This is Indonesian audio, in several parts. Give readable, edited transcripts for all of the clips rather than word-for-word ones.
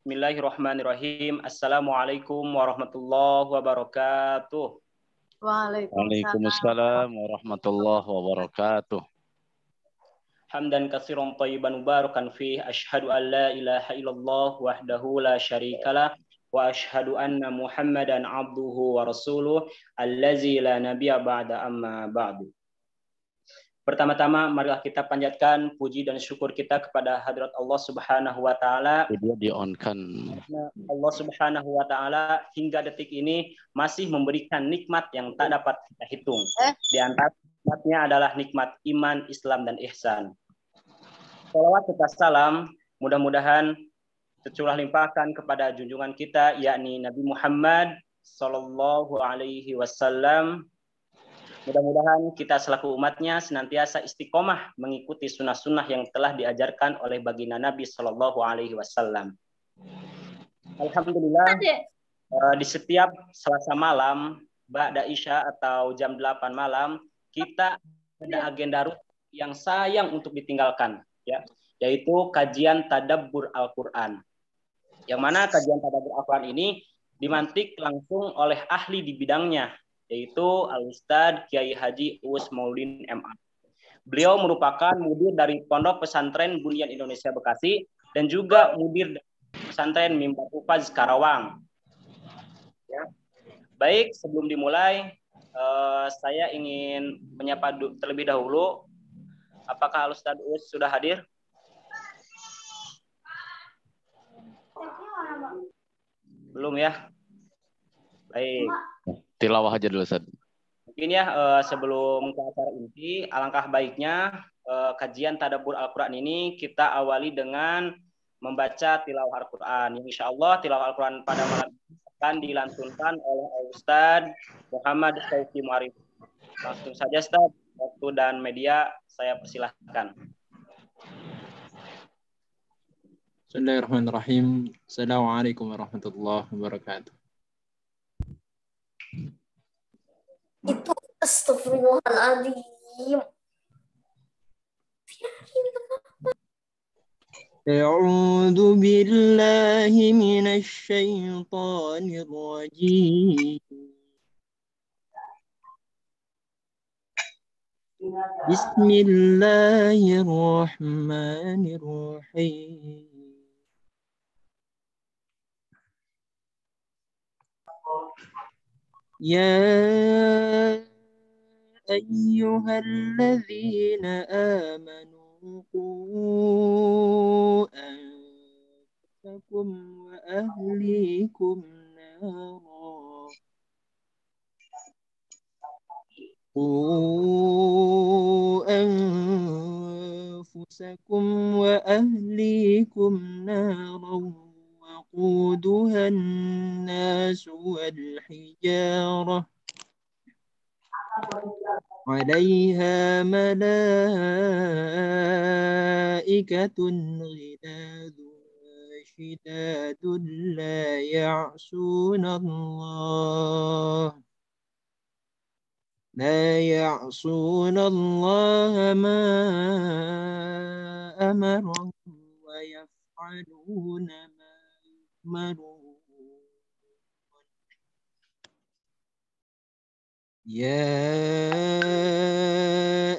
Bismillahirrahmanirrahim. Assalamualaikum warahmatullahi wabarakatuh. Waalaikumsalam warahmatullahi wabarakatuh. Hamdan katsiran thayyiban mubarakan fih. Asyhadu an la ilaha illallah wahdahu la syarikalah wa asyhadu anna Muhammadan abduhu wa rasuluh allazi la nabiyya ba'da amma ba'du. Pertama-tama marilah kita panjatkan puji dan syukur kita kepada hadirat Allah Subhanahu wa taala. Dia di-on-kan. Allah Subhanahu wa taala hingga detik ini masih memberikan nikmat yang tak dapat kita hitung. Di antara nikmatnya adalah nikmat iman, Islam dan ihsan. Shalawat serta salam mudah-mudahan tercurah limpahkan kepada junjungan kita yakni Nabi Muhammad sallallahu alaihi wasallam. Mudah-mudahan kita selaku umatnya senantiasa istiqomah mengikuti sunnah-sunnah yang telah diajarkan oleh baginda Nabi Sallallahu Alaihi Wasallam. Alhamdulillah, di setiap Selasa malam, ba'da Isya atau jam 8 malam, kita ada agenda rutin yang sayang untuk ditinggalkan, ya, yaitu kajian tadabbur Al-Quran. Yang mana kajian tadabbur Al-Quran ini dimantik langsung oleh ahli di bidangnya, yaitu Al-Ustadz Kiai Haji Uus Maulin MA. Beliau merupakan mudir dari Pondok Pesantren Bunyan Indonesia Bekasi dan juga mudir dari Pesantren Mimbar Ufaz Karawang. Ya. Baik, sebelum dimulai, saya ingin menyapa terlebih dahulu. Apakah Al-Ustadz Uus sudah hadir? Belum ya? Baik. Tilawah aja dulu, Ustaz. Mungkin ya sebelum ke acara inti, alangkah baiknya kajian tadabbur Al-Quran ini kita awali dengan membaca tilawah Al-Quran. Insya Allah tilawah Al-Quran pada malam ini akan dilantunkan oleh Ustadz Muhammad Syauqi Muarif. Langsung saja Ustadz, waktu dan media saya persilahkan. Bismillahirrahmanirrahim. Assalamualaikum warahmatullahi wabarakatuh. Itu astagfirullahaladzim. A'udzu billahi minasy syaithanir rajim. Bismillahirrahmanirrahim. يا أيها الذين آمنوا قوا أنفسكم وأهليكم نارا وقودها الناس والحجارة عليها ملائكة غلاظ شداد لا يعصون الله ما أمرهم ويفعلون ما يؤمرون يا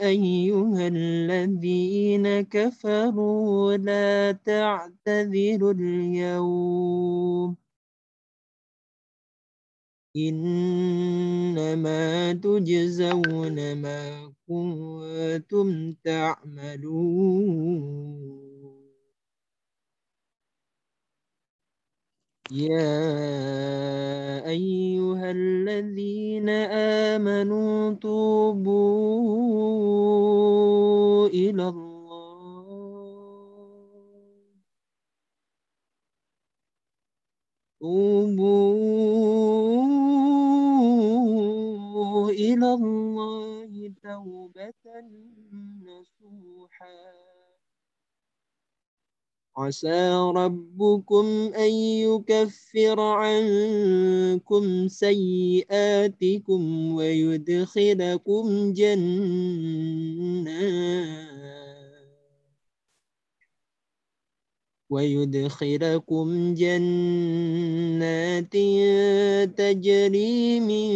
أيها الذين كفروا لا تعتذروا اليوم إنما تجزون ما كنتم تعملون يا أيها الذين آمنوا توبوا إلى الله توبة نصوحا عسى ربكم أن يكفر عنكم سيئاتكم ويدخلكم ويدخلكم جنات تجري من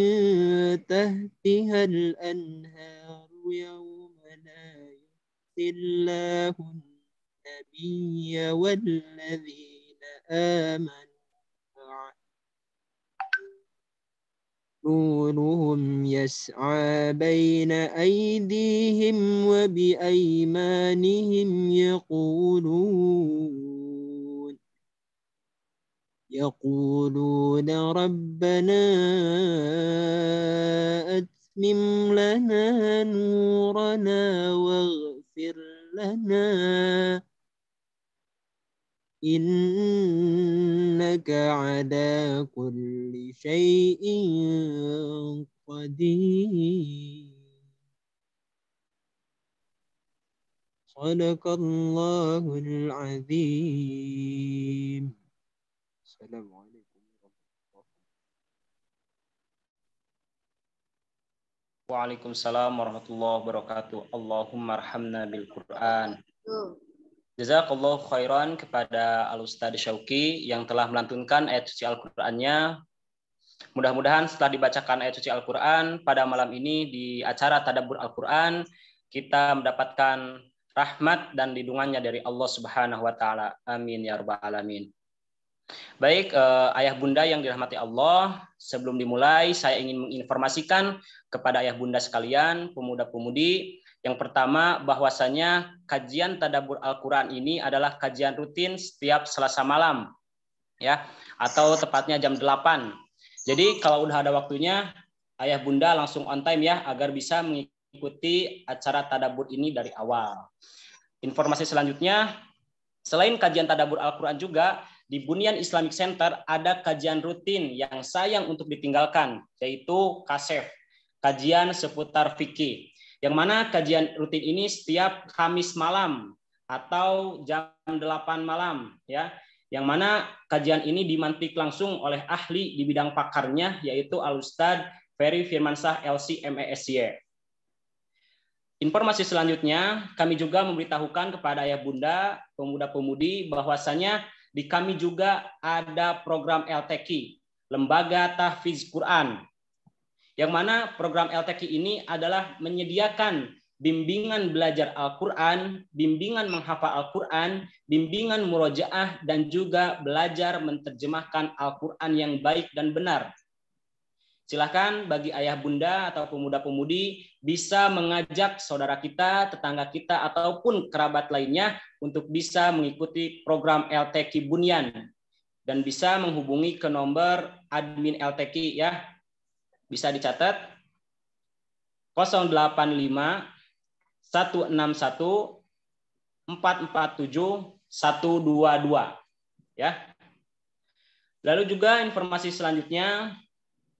تحتها الأنهار يوم لا يخزي الله النبي والذين آمنوا معه نورهم يسعى بين أيديهم وبأيمانهم يقولون ربنا أتمم لنا نورنا واغفر لنا إنك على كل شيء قدير. صدق الله العظيم. السلام عليكم ورحمة الله. Waalaikumsalam warahmatullahi wabarakatuh. Allahumma arhamna bil Quran. Jazakallahu khairan kepada Al-Ustadz Syauqi yang telah melantunkan ayat suci Al-Qur'annya. Mudah-mudahan setelah dibacakan ayat suci Al-Qur'an pada malam ini di acara Tadabbur Al-Qur'an, kita mendapatkan rahmat dan lindungannya dari Allah Subhanahu wa taala. Amin ya rabbal alamin. Baik, ayah bunda yang dirahmati Allah, sebelum dimulai saya ingin menginformasikan kepada ayah bunda sekalian, pemuda-pemudi, yang pertama bahwasanya kajian Tadabbur Al-Qur'an ini adalah kajian rutin setiap Selasa malam, ya, atau tepatnya jam 8. Jadi kalau udah ada waktunya, ayah bunda langsung on time ya, agar bisa mengikuti acara Tadabbur ini dari awal. Informasi selanjutnya, selain kajian Tadabbur Al-Qur'an juga, di Bunyan Islamic Center ada kajian rutin yang sayang untuk ditinggalkan, yaitu KASEF, kajian seputar fikih. Yang mana kajian rutin ini setiap Kamis malam atau jam 8 malam, ya. Yang mana kajian ini dimantik langsung oleh ahli di bidang pakarnya, yaitu Al-Ustadz Ferry Firmansyah LC MESY. Informasi selanjutnya, kami juga memberitahukan kepada ayah bunda, pemuda-pemudi, bahwasanya di kami juga ada program LTQ, Lembaga Tahfiz Quran, yang mana program LTQ ini adalah menyediakan bimbingan belajar Al-Quran, bimbingan menghafal Al-Quran, bimbingan murojaah, dan juga belajar menerjemahkan Al-Quran yang baik dan benar. Silakan bagi ayah bunda atau pemuda-pemudi bisa mengajak saudara kita, tetangga kita, ataupun kerabat lainnya untuk bisa mengikuti program LTQ Bunyan. Dan bisa menghubungi ke nomor admin LTQ ya. Bisa dicatat 085 161 447 122 ya. Lalu juga informasi selanjutnya,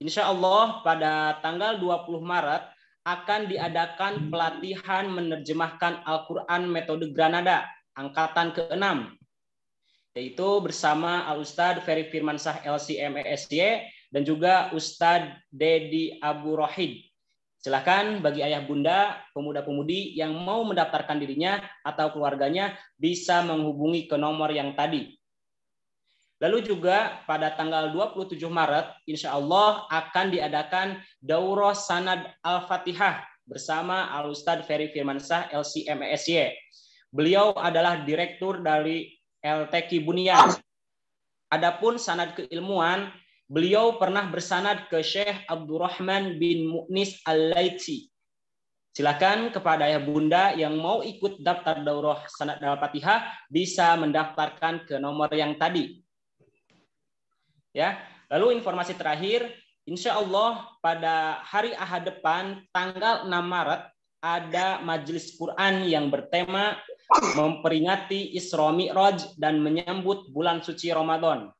insya Allah pada tanggal 20 Maret akan diadakan pelatihan menerjemahkan Al-Quran metode Granada angkatan ke-6, yaitu bersama Al-Ustadz Ferry Firmansyah LC MESY dan juga Ustadz Dedi Abu Rohid. Silakan bagi ayah bunda, pemuda-pemudi yang mau mendaftarkan dirinya atau keluarganya bisa menghubungi ke nomor yang tadi. Lalu juga pada tanggal 27 Maret, insya Allah akan diadakan Daurah Sanad Al-Fatihah bersama Al-Ustadz Ferry Firmansyah LC MESY. Beliau adalah direktur dari LTQ Bunyan. Adapun sanad keilmuan, beliau pernah bersanad ke Syekh Abdurrahman bin Mu'nis Al-Laitsi. Silakan kepada ayah bunda yang mau ikut daftar Daurah Sanad Al-Fatihah bisa mendaftarkan ke nomor yang tadi. Ya, lalu informasi terakhir, insya Allah pada hari Ahad depan tanggal 6 Maret ada majelis Quran yang bertema memperingati Isra Mi'raj dan menyambut bulan suci Ramadan.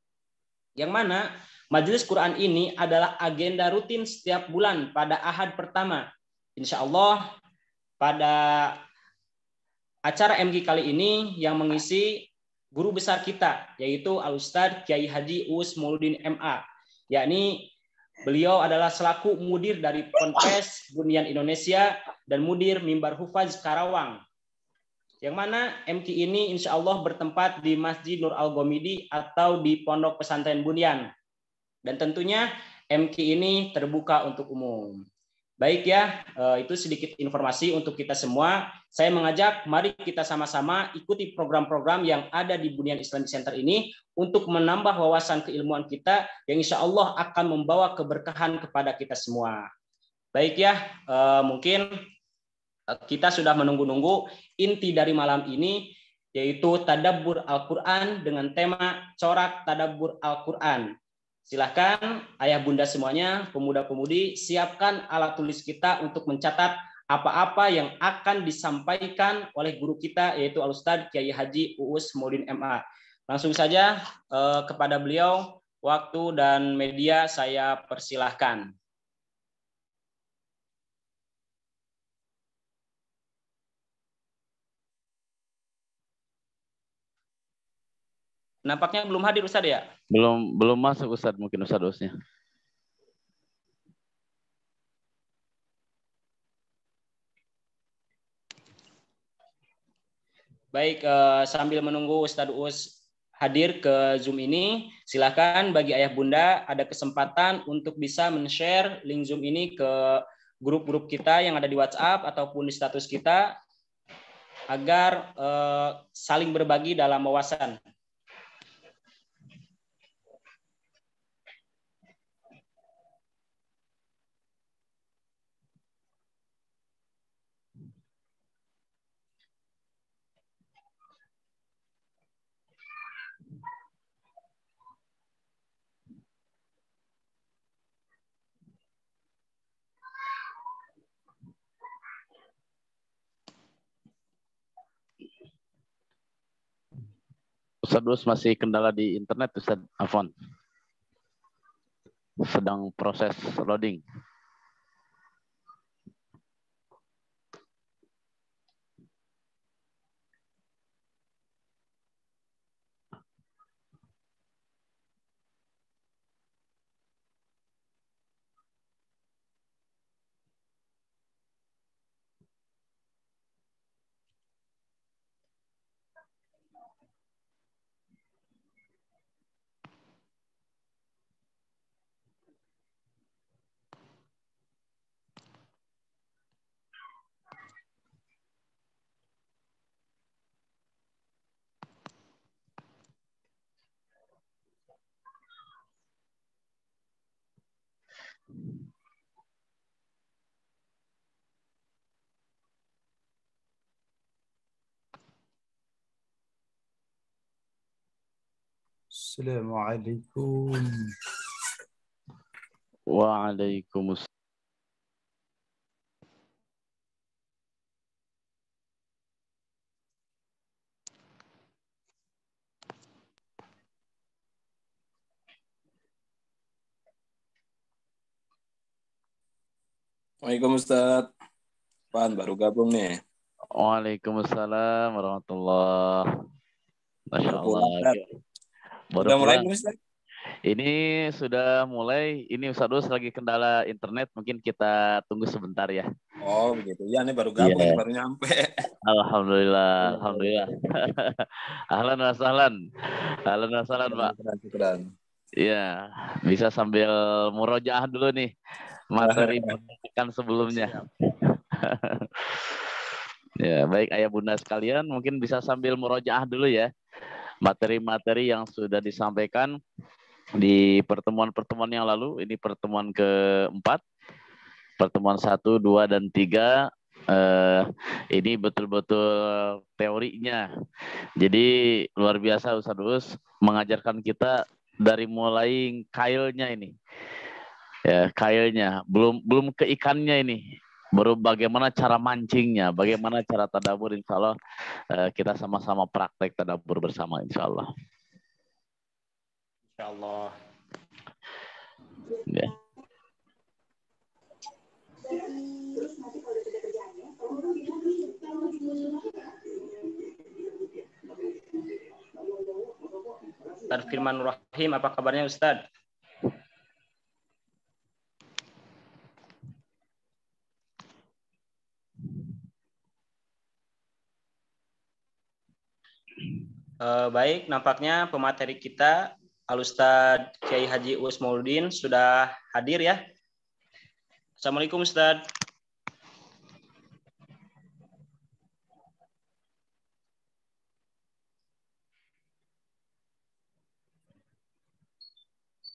Yang mana majelis Quran ini adalah agenda rutin setiap bulan pada Ahad pertama. Insya Allah pada acara MG kali ini yang mengisi guru besar kita, yaitu Al-Ustadz Kiai Haji Uus Mauludin MA, yakni beliau adalah selaku mudir dari Ponpes Bunyan Indonesia dan mudir Mimbar Hufaz Karawang. Yang mana MQ ini insya Allah bertempat di Masjid Nur Al-Gomidi atau di Pondok Pesantren Bunyan. Dan tentunya MQ ini terbuka untuk umum. Baik ya, itu sedikit informasi untuk kita semua. Saya mengajak, mari kita sama-sama ikuti program-program yang ada di Bunyan Islamic Center ini untuk menambah wawasan keilmuan kita yang insya Allah akan membawa keberkahan kepada kita semua. Baik ya, mungkin kita sudah menunggu-nunggu inti dari malam ini, yaitu Tadabbur Al-Quran dengan tema Corak Tadabbur Al-Quran. Silahkan ayah bunda semuanya, pemuda-pemudi, siapkan alat tulis kita untuk mencatat apa-apa yang akan disampaikan oleh guru kita, yaitu Al-Ustadz Kiai Haji Uus Maudin MA. Langsung saja kepada beliau, waktu dan media saya persilahkan. Nampaknya belum hadir Ustadz ya? Belum masuk Ustadz, mungkin Ustadz Usnya. Baik, sambil menunggu Ustadz Us hadir ke Zoom ini, silakan bagi ayah bunda ada kesempatan untuk bisa men-share link Zoom ini ke grup-grup kita yang ada di WhatsApp ataupun di status kita agar saling berbagi dalam wawasan. Ustadz Us masih kendala di internet, Ustadz Afwan. Sedang proses loading. Assalamualaikum. Waalaikumsalam. Waalaikumsalam Ustaz. Pan baru gabung nih. Waalaikumsalam warahmatullahi. Masya Baru Allah. pulang, Ustaz. Baru Udah mulai pulang. belum, Ustaz? Ini sudah mulai. Ini Ustadz Us lagi kendala internet. Mungkin kita tunggu sebentar ya. Oh begitu. Ya, ini baru gabung, ini baru nyampe. Alhamdulillah, alhamdulillah. Ahlan wa sahlan. Ahlan wa sahlan, Pak. Syukuran. Iya, bisa sambil murojaah dulu nih materi pendidikan sebelumnya. Ya, baik ayah bunda sekalian, mungkin bisa sambil murojaah dulu ya materi-materi yang sudah disampaikan di pertemuan-pertemuan yang lalu. Ini pertemuan keempat, pertemuan 1, 2, dan 3. Ini betul-betul teorinya. Jadi luar biasa Ustadz Us mengajarkan kita dari mulai kailnya ini. Ya, kailnya, belum ke ikannya ini. Baru bagaimana cara mancingnya, bagaimana cara tadabbur, insya Allah kita sama-sama praktek tadabbur bersama, insya Allah. Insya Allah. Ya. Ustadz Firman Rahim, apa kabarnya Ustadz? Baik, nampaknya pemateri kita Al-Ustadz Kiai Haji Usmauddin sudah hadir ya. Assalamualaikum Ustadz.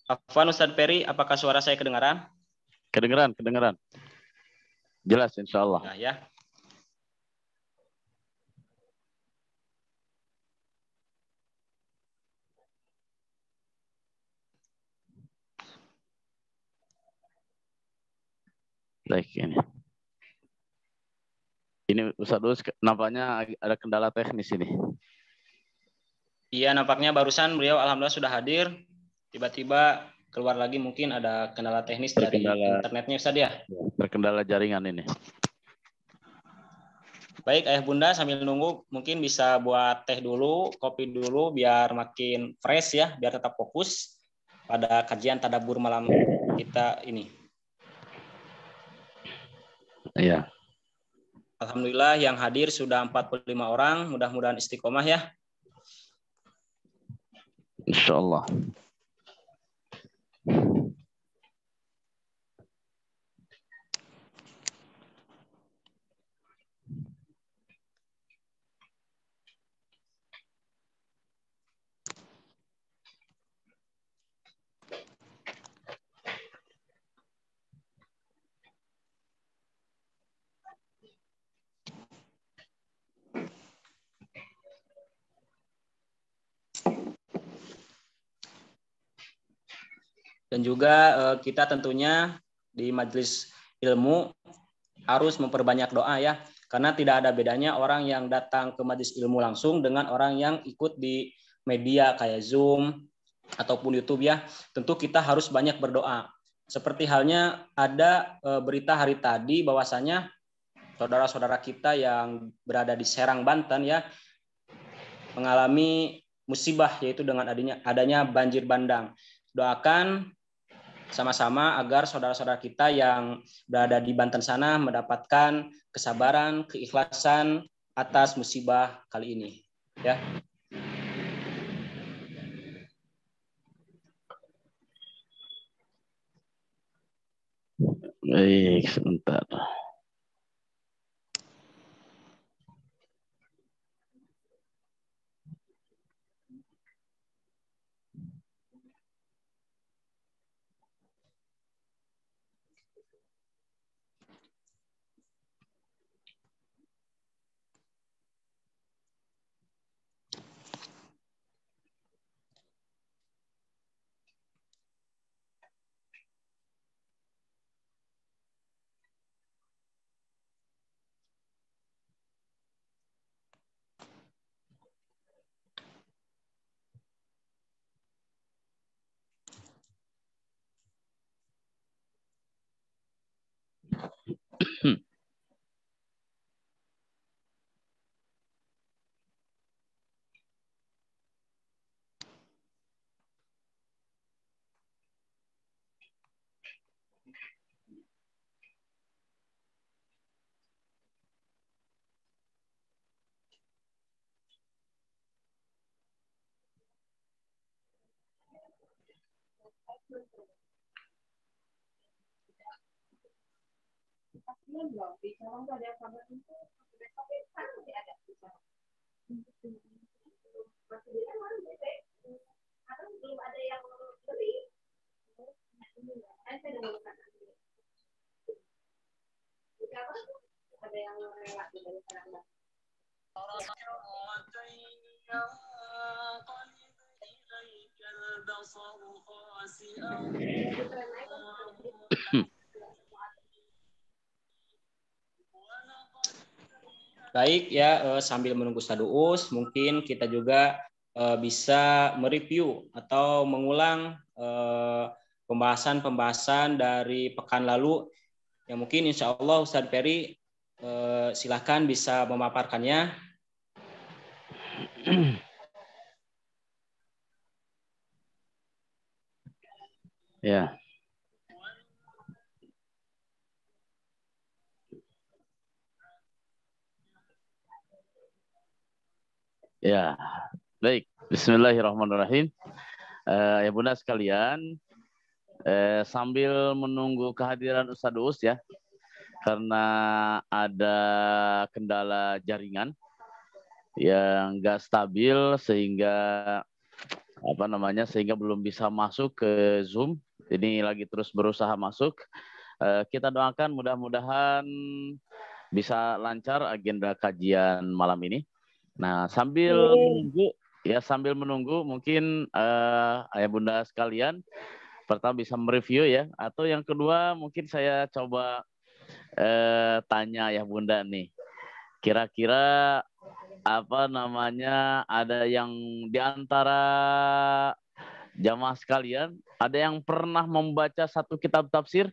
Afwan Ustadz Peri, apakah suara saya kedengaran? Kedengeran, kedengeran. Jelas insya Allah. Nah, ya. Baik ini. Ini Ustadz Us, nampaknya ada kendala teknis ini. Iya, nampaknya barusan beliau alhamdulillah sudah hadir. Tiba-tiba keluar lagi, mungkin ada kendala teknis dari internetnya Ustadz ya. Terkendala jaringan ini. Baik, Ayah Bunda sambil nunggu mungkin bisa buat teh dulu, kopi dulu biar makin fresh ya, biar tetap fokus pada kajian tadabbur malam kita ini. Iya. Alhamdulillah yang hadir sudah 45 orang, mudah-mudahan istiqomah ya. Insya Allah. Dan juga kita tentunya di majelis ilmu harus memperbanyak doa ya, karena tidak ada bedanya orang yang datang ke majelis ilmu langsung dengan orang yang ikut di media kayak Zoom ataupun YouTube ya. Tentu kita harus banyak berdoa. Seperti halnya ada berita hari tadi bahwasanya saudara-saudara kita yang berada di Serang, Banten ya, mengalami musibah yaitu dengan adanya banjir bandang. Doakan sama-sama agar saudara-saudara kita yang berada di Banten sana mendapatkan kesabaran, keikhlasan atas musibah kali ini. Ya. Baik, sebentar. Baik ya, sambil menunggu Ustadz Uus, mungkin kita juga bisa mereview atau mengulang pembahasan-pembahasan dari pekan lalu yang mungkin insya Allah Ustadz Peri silahkan bisa memaparkannya. Ya. Ya. Baik, Bismillahirrahmanirrahim. Ya Bunda sekalian, sambil menunggu kehadiran Ustadz Uus ya, karena ada kendala jaringan yang nggak stabil sehingga sehingga belum bisa masuk ke Zoom. Ini lagi terus berusaha masuk. Kita doakan mudah-mudahan bisa lancar agenda kajian malam ini. Nah, sambil menunggu mungkin ayah bunda sekalian, pertama bisa mereview ya, atau yang kedua mungkin saya coba tanya ayah bunda nih. Kira-kira ada yang di antara jamaah sekalian ada yang pernah membaca satu kitab tafsir?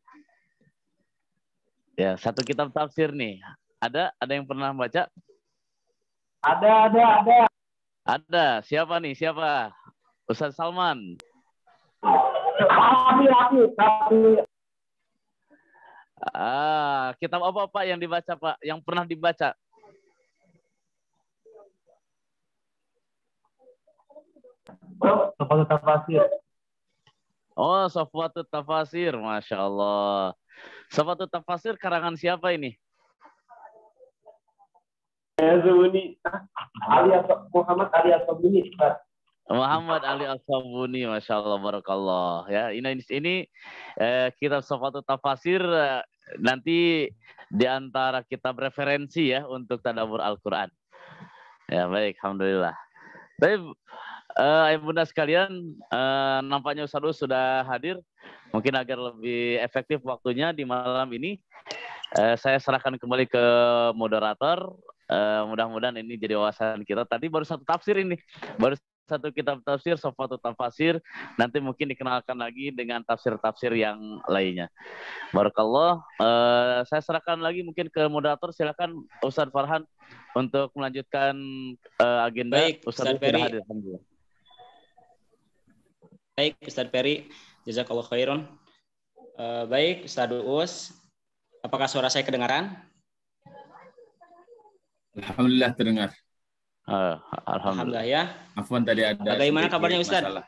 Ya, satu kitab tafsir nih. Ada yang pernah baca? Ada. Siapa nih? Siapa? Ustaz Salman. Kitab apa Pak yang dibaca Pak? Yang pernah dibaca? Safwatut Tafasir. Oh, Safwatut Tafasir. Masya Allah. Safwatut Tafasir karangan siapa ini? Muhammad Ali As-Sabuni, Masya Allah, Barakallah. Ya, ini kitab Safwatut Tafasir nanti di antara kitab referensi ya untuk tadabbur Al-Quran. Ya, baik, Alhamdulillah. Baik, ayah bunda sekalian, nampaknya Ustadz Uus sudah hadir. Mungkin agar lebih efektif waktunya di malam ini, saya serahkan kembali ke moderator. Mudah-mudahan ini jadi wawasan kita. Tadi baru satu tafsir ini, baru satu kitab tafsir, Safwatut Tafasir. Nanti mungkin dikenalkan lagi dengan tafsir-tafsir yang lainnya. Barakallah. Saya serahkan lagi mungkin ke moderator. Silakan Ustadz Farhan untuk melanjutkan agenda. Baik, Ustadz Ferry. Baik, Ustadz Ferry. Jazakallah khairan. Baik, Ustadz Uus. Apakah suara saya kedengaran? Alhamdulillah terdengar. Alhamdulillah ya. Afwan tadi ada. Bagaimana kabarnya Ustadz?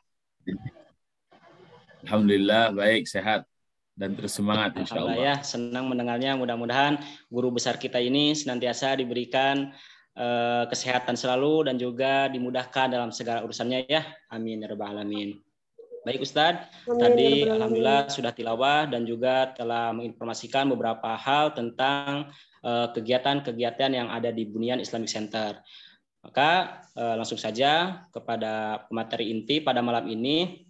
Alhamdulillah baik, sehat dan terus semangat insyaallah. Ya, senang mendengarnya. Mudah-mudahan guru besar kita ini senantiasa diberikan kesehatan selalu dan juga dimudahkan dalam segala urusannya ya. Amin ya rabbal alamin. Baik Ustadz, tadi alhamdulillah sudah tilawah dan juga telah menginformasikan beberapa hal tentang kegiatan-kegiatan yang ada di Bunyan Islamic Center. Maka langsung saja kepada pemateri inti pada malam ini,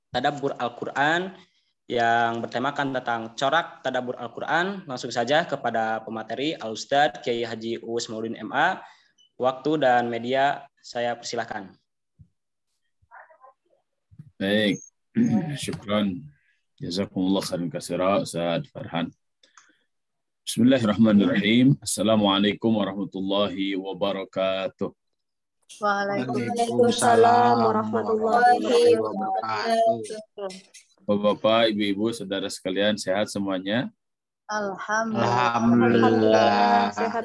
tadabbur Al-Quran yang bertemakan tentang corak tadabbur Al-Quran. Langsung saja kepada pemateri Al-Ustadz Kiai Haji Uus Mauludin MA. Waktu dan media saya persilahkan. Baik, syukran. Jazakumullah khairan katsira Ustaz Farhan. Bismillahirrahmanirrahim. Assalamualaikum warahmatullahi wabarakatuh. Waalaikumsalam warahmatullahi wabarakatuh. Bapak, Ibu-ibu, saudara sekalian sehat semuanya? Alhamdulillah. Sehat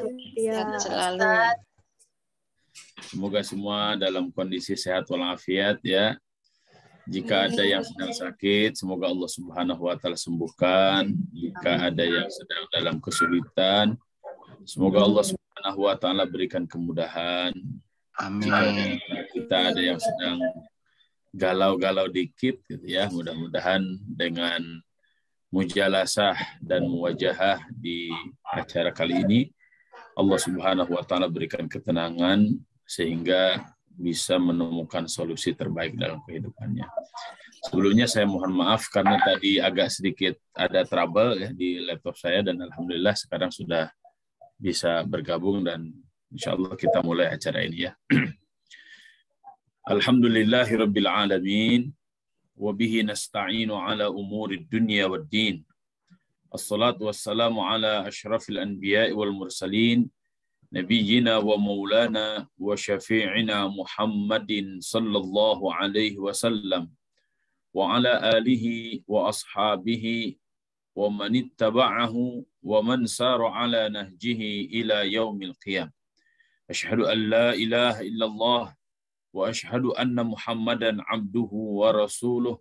selalu. Semoga semua dalam kondisi sehat walafiat ya. Jika ada yang sedang sakit, semoga Allah Subhanahu wa taala sembuhkan. Jika ada yang sedang dalam kesulitan, semoga Allah Subhanahu wa taala berikan kemudahan. Amin. Jika kita ada yang sedang galau-galau dikit gitu ya, mudah-mudahan dengan mujalasah dan muwajahah di acara kali ini Allah Subhanahu wa taala berikan ketenangan sehingga bisa menemukan solusi terbaik dalam kehidupannya. Sebelumnya saya mohon maaf karena tadi agak sedikit ada trouble ya di laptop saya dan alhamdulillah sekarang sudah bisa bergabung dan insyaallah kita mulai acara ini ya. Alhamdulillahirabbil alamin wa bihi nasta'inu ala umuri dunya waddin. Assalatu wassalamu ala asyrafil anbiya'i wal mursalin. نبينا ومولانا وشفيعنا محمد صلى الله عليه وسلم وعلى آله وأصحابه ومن اتبعه ومن سار على نهجه إلى يوم القيامة أشهد أن لا إله إلا الله wa asyhadu anna Muhammadan abduhu wa rasuluh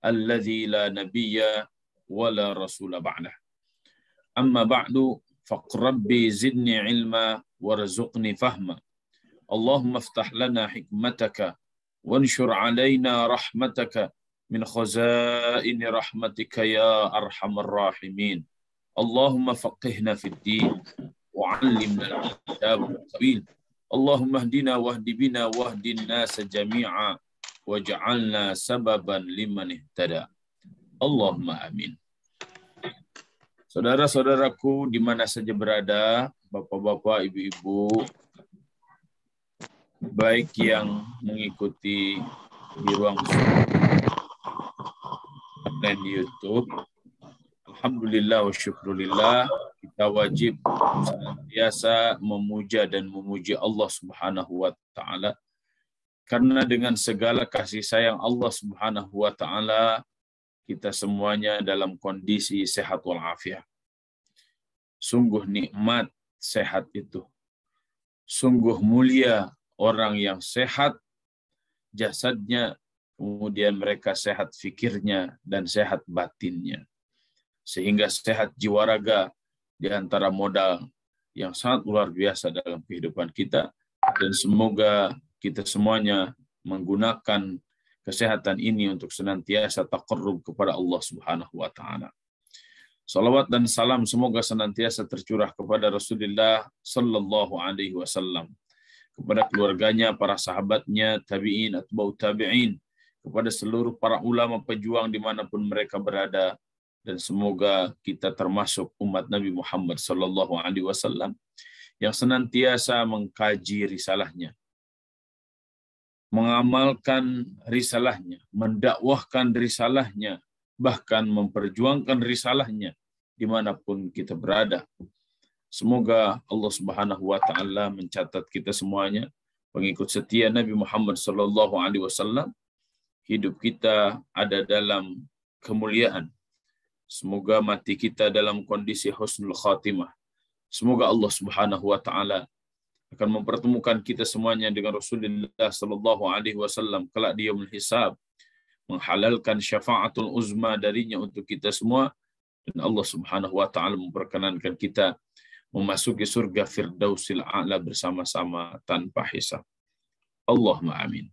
alladzi la nabiyya wa la rasula ba'dah. Amma ba'du, faqrabbi zidni ilma warzuqni fahma. Allahumma iftah lana hikmataka wanshur alaina rahmataka min khazaini rahmatika ya arhamar rahimin. Allahumma faqihna fid din wa'allimna al-kitab al-tawil. Allahumma hdina wahdi bina wahdin nasa jami'a waj'alna sababan liman ihtada. Allahumma amin. Saudara-saudaraku di mana saja berada, bapak-bapak, ibu-ibu, baik yang mengikuti di ruang dan di YouTube, alhamdulillah wa syukrulillah, kita wajib senantiasa memuja dan memuji Allah Subhanahu wa taala, karena dengan segala kasih sayang Allah Subhanahu wa taala kita semuanya dalam kondisi sehat walafiat. Sungguh nikmat sehat itu. Sungguh mulia orang yang sehat jasadnya, kemudian mereka sehat fikirnya dan sehat batinnya. Sehingga sehat jiwa raga di antara modal yang sangat luar biasa dalam kehidupan kita. Dan semoga kita semuanya menggunakan kesehatan ini untuk senantiasa taqarrub kepada Allah Subhanahu wa taala. Salawat dan salam semoga senantiasa tercurah kepada Rasulullah sallallahu alaihi wasallam, kepada keluarganya, para sahabatnya, tabi'in, atba'ut tabi'in, kepada seluruh para ulama pejuang dimanapun mereka berada, dan semoga kita termasuk umat Nabi Muhammad sallallahu alaihi wasallam yang senantiasa mengkaji risalahnya, mengamalkan risalahnya, mendakwahkan risalahnya, bahkan memperjuangkan risalahnya dimanapun kita berada. Semoga Allah Subhanahu wa taala mencatat kita semuanya pengikut setia Nabi Muhammad sallallahu alaihi wasallam, hidup kita ada dalam kemuliaan. Semoga mati kita dalam kondisi husnul khatimah. Semoga Allah Subhanahu wa taala akan mempertemukan kita semuanya dengan Rasulullah sallallahu alaihi wasallam kelak di yaumul hisab, menghalalkan syafaatul uzma darinya untuk kita semua, dan Allah Subhanahu wa taala memperkenankan kita memasuki surga Firdausil A'la bersama-sama tanpa hisab. Allahumma amin.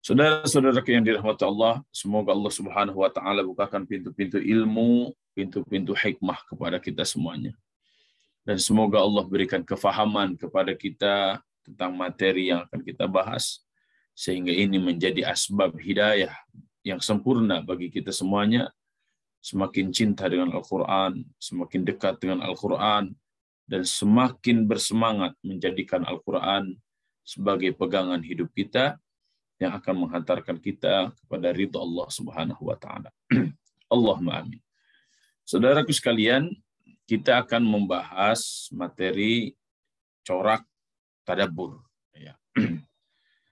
Saudara-saudara yang dirahmati Allah, semoga Allah Subhanahu wa taala bukakan pintu-pintu ilmu, pintu-pintu hikmah kepada kita semuanya. Dan semoga Allah berikan kefahaman kepada kita tentang materi yang akan kita bahas, sehingga ini menjadi asbab hidayah yang sempurna bagi kita semuanya, semakin cinta dengan Al-Quran, semakin dekat dengan Al-Quran, dan semakin bersemangat menjadikan Al-Quran sebagai pegangan hidup kita yang akan menghantarkan kita kepada ridha Allah Subhanahu wa taala. Allahumma amin. Saudaraku sekalian, kita akan membahas materi corak tadabbur. Ya.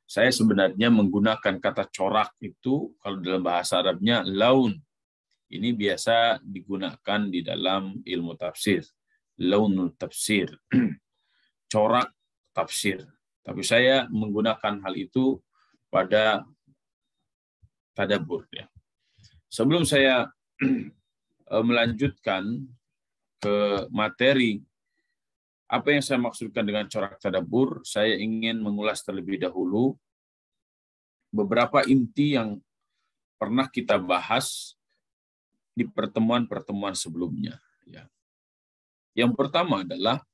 Saya sebenarnya menggunakan kata corak itu, kalau dalam bahasa Arabnya laun. Ini biasa digunakan di dalam ilmu tafsir. Launul tafsir. Corak tafsir. Tapi saya menggunakan hal itu pada tadabbur. Ya. Sebelum saya melanjutkan ke materi apa yang saya maksudkan dengan corak tadabbur, saya ingin mengulas terlebih dahulu beberapa inti yang pernah kita bahas di pertemuan-pertemuan sebelumnya. Ya. Yang pertama adalah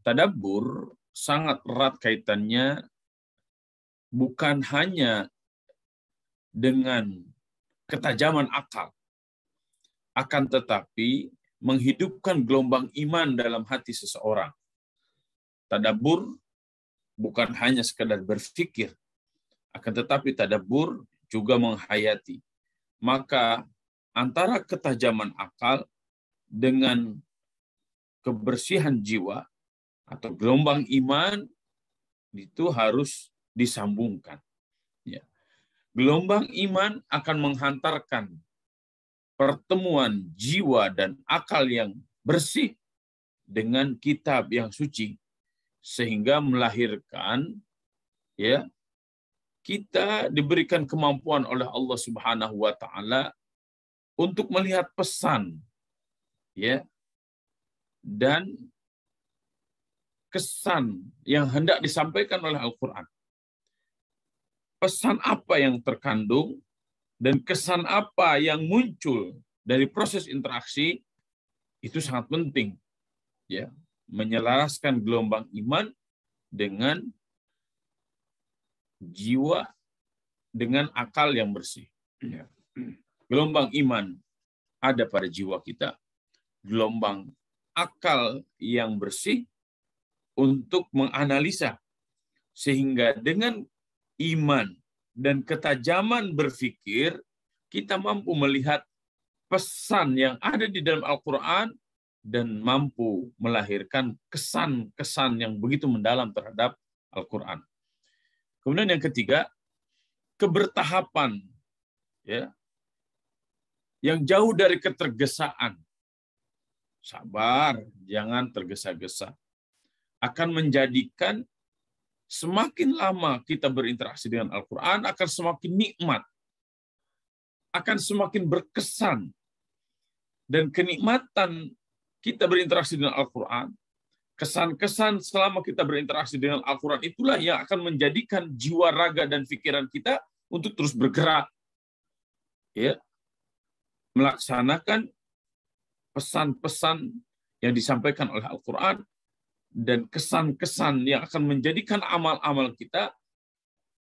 tadabbur sangat erat kaitannya bukan hanya dengan ketajaman akal, akan tetapi menghidupkan gelombang iman dalam hati seseorang. Tadabbur bukan hanya sekadar berpikir, akan tetapi tadabbur juga menghayati. Maka antara ketajaman akal dengan kebersihan jiwa atau gelombang iman itu harus disambungkan. Ya. Gelombang iman akan menghantarkan pertemuan jiwa dan akal yang bersih dengan kitab yang suci, sehingga melahirkan ya, kita diberikan kemampuan oleh Allah Subhanahu wa taala untuk melihat pesan, ya, dan kesan yang hendak disampaikan oleh Al-Qur'an. Pesan apa yang terkandung dan kesan apa yang muncul dari proses interaksi itu sangat penting, ya, menyelaraskan gelombang iman dengan jiwa, dengan akal yang bersih. Ya. Gelombang iman ada pada jiwa kita, gelombang akal yang bersih untuk menganalisa, sehingga dengan iman dan ketajaman berpikir kita mampu melihat pesan yang ada di dalam Al-Quran dan mampu melahirkan kesan-kesan yang begitu mendalam terhadap Al-Quran. Kemudian yang ketiga, kebertahapan, ya, yang jauh dari ketergesaan. Sabar, jangan tergesa-gesa. Akan menjadikan semakin lama kita berinteraksi dengan Al-Quran, akan semakin nikmat, akan semakin berkesan. Dan kenikmatan kita berinteraksi dengan Al-Quran, kesan-kesan selama kita berinteraksi dengan Al-Quran itulah yang akan menjadikan jiwa, raga, dan pikiran kita untuk terus bergerak, ya, melaksanakan pesan-pesan yang disampaikan oleh Al-Quran dan kesan-kesan yang akan menjadikan amal-amal kita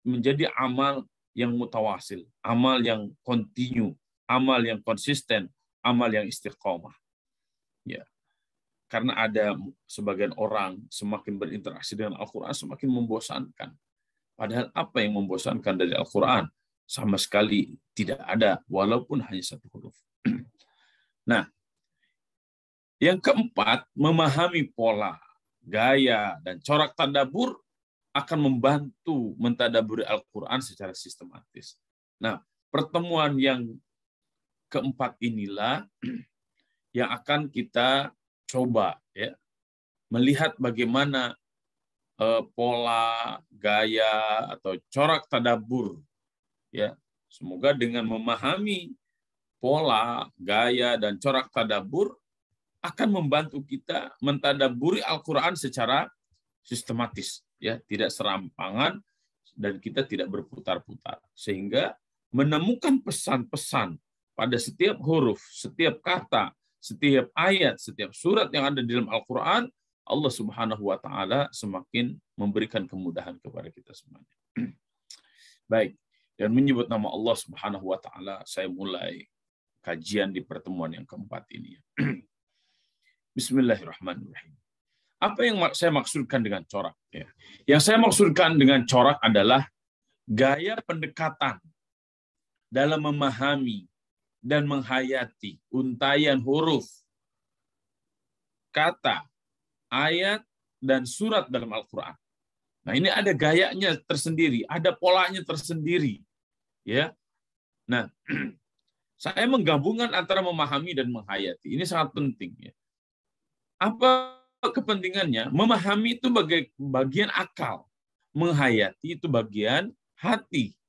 menjadi amal yang mutawasil, amal yang kontinu, amal yang konsisten, amal yang istiqomah. Ya. Karena ada sebagian orang semakin berinteraksi dengan Al-Quran semakin membosankan. Padahal apa yang membosankan dari Al-Quran? Sama sekali tidak ada, walaupun hanya satu huruf. Nah, yang keempat, memahami pola, gaya, dan corak tadabbur akan membantu mentadaburi Al-Quran secara sistematis. Nah, pertemuan yang keempat inilah yang akan kita coba, ya, melihat bagaimana pola, gaya, atau corak tadabbur, ya. Semoga dengan memahami pola, gaya, dan corak tadabbur akan membantu kita mentadaburi Al-Quran secara sistematis, ya, tidak serampangan dan kita tidak berputar-putar, sehingga menemukan pesan-pesan pada setiap huruf, setiap kata, setiap ayat, setiap surat yang ada di dalam Al-Quran. Allah Subhanahu wa taala semakin memberikan kemudahan kepada kita semuanya. Baik, dan menyebut nama Allah Subhanahu wa taala, saya mulai kajian di pertemuan yang keempat ini. Bismillahirrahmanirrahim. Apa yang saya maksudkan dengan corak? Ya. Yang saya maksudkan dengan corak adalah gaya pendekatan dalam memahami dan menghayati untayan huruf, kata, ayat, dan surat dalam Al-Quran. Nah, ini ada gayanya tersendiri, ada polanya tersendiri. Ya. Nah, saya menggabungkan antara memahami dan menghayati. Ini sangat penting. Ya. Apa kepentingannya? Memahami itu bagian akal. Menghayati itu bagian hati.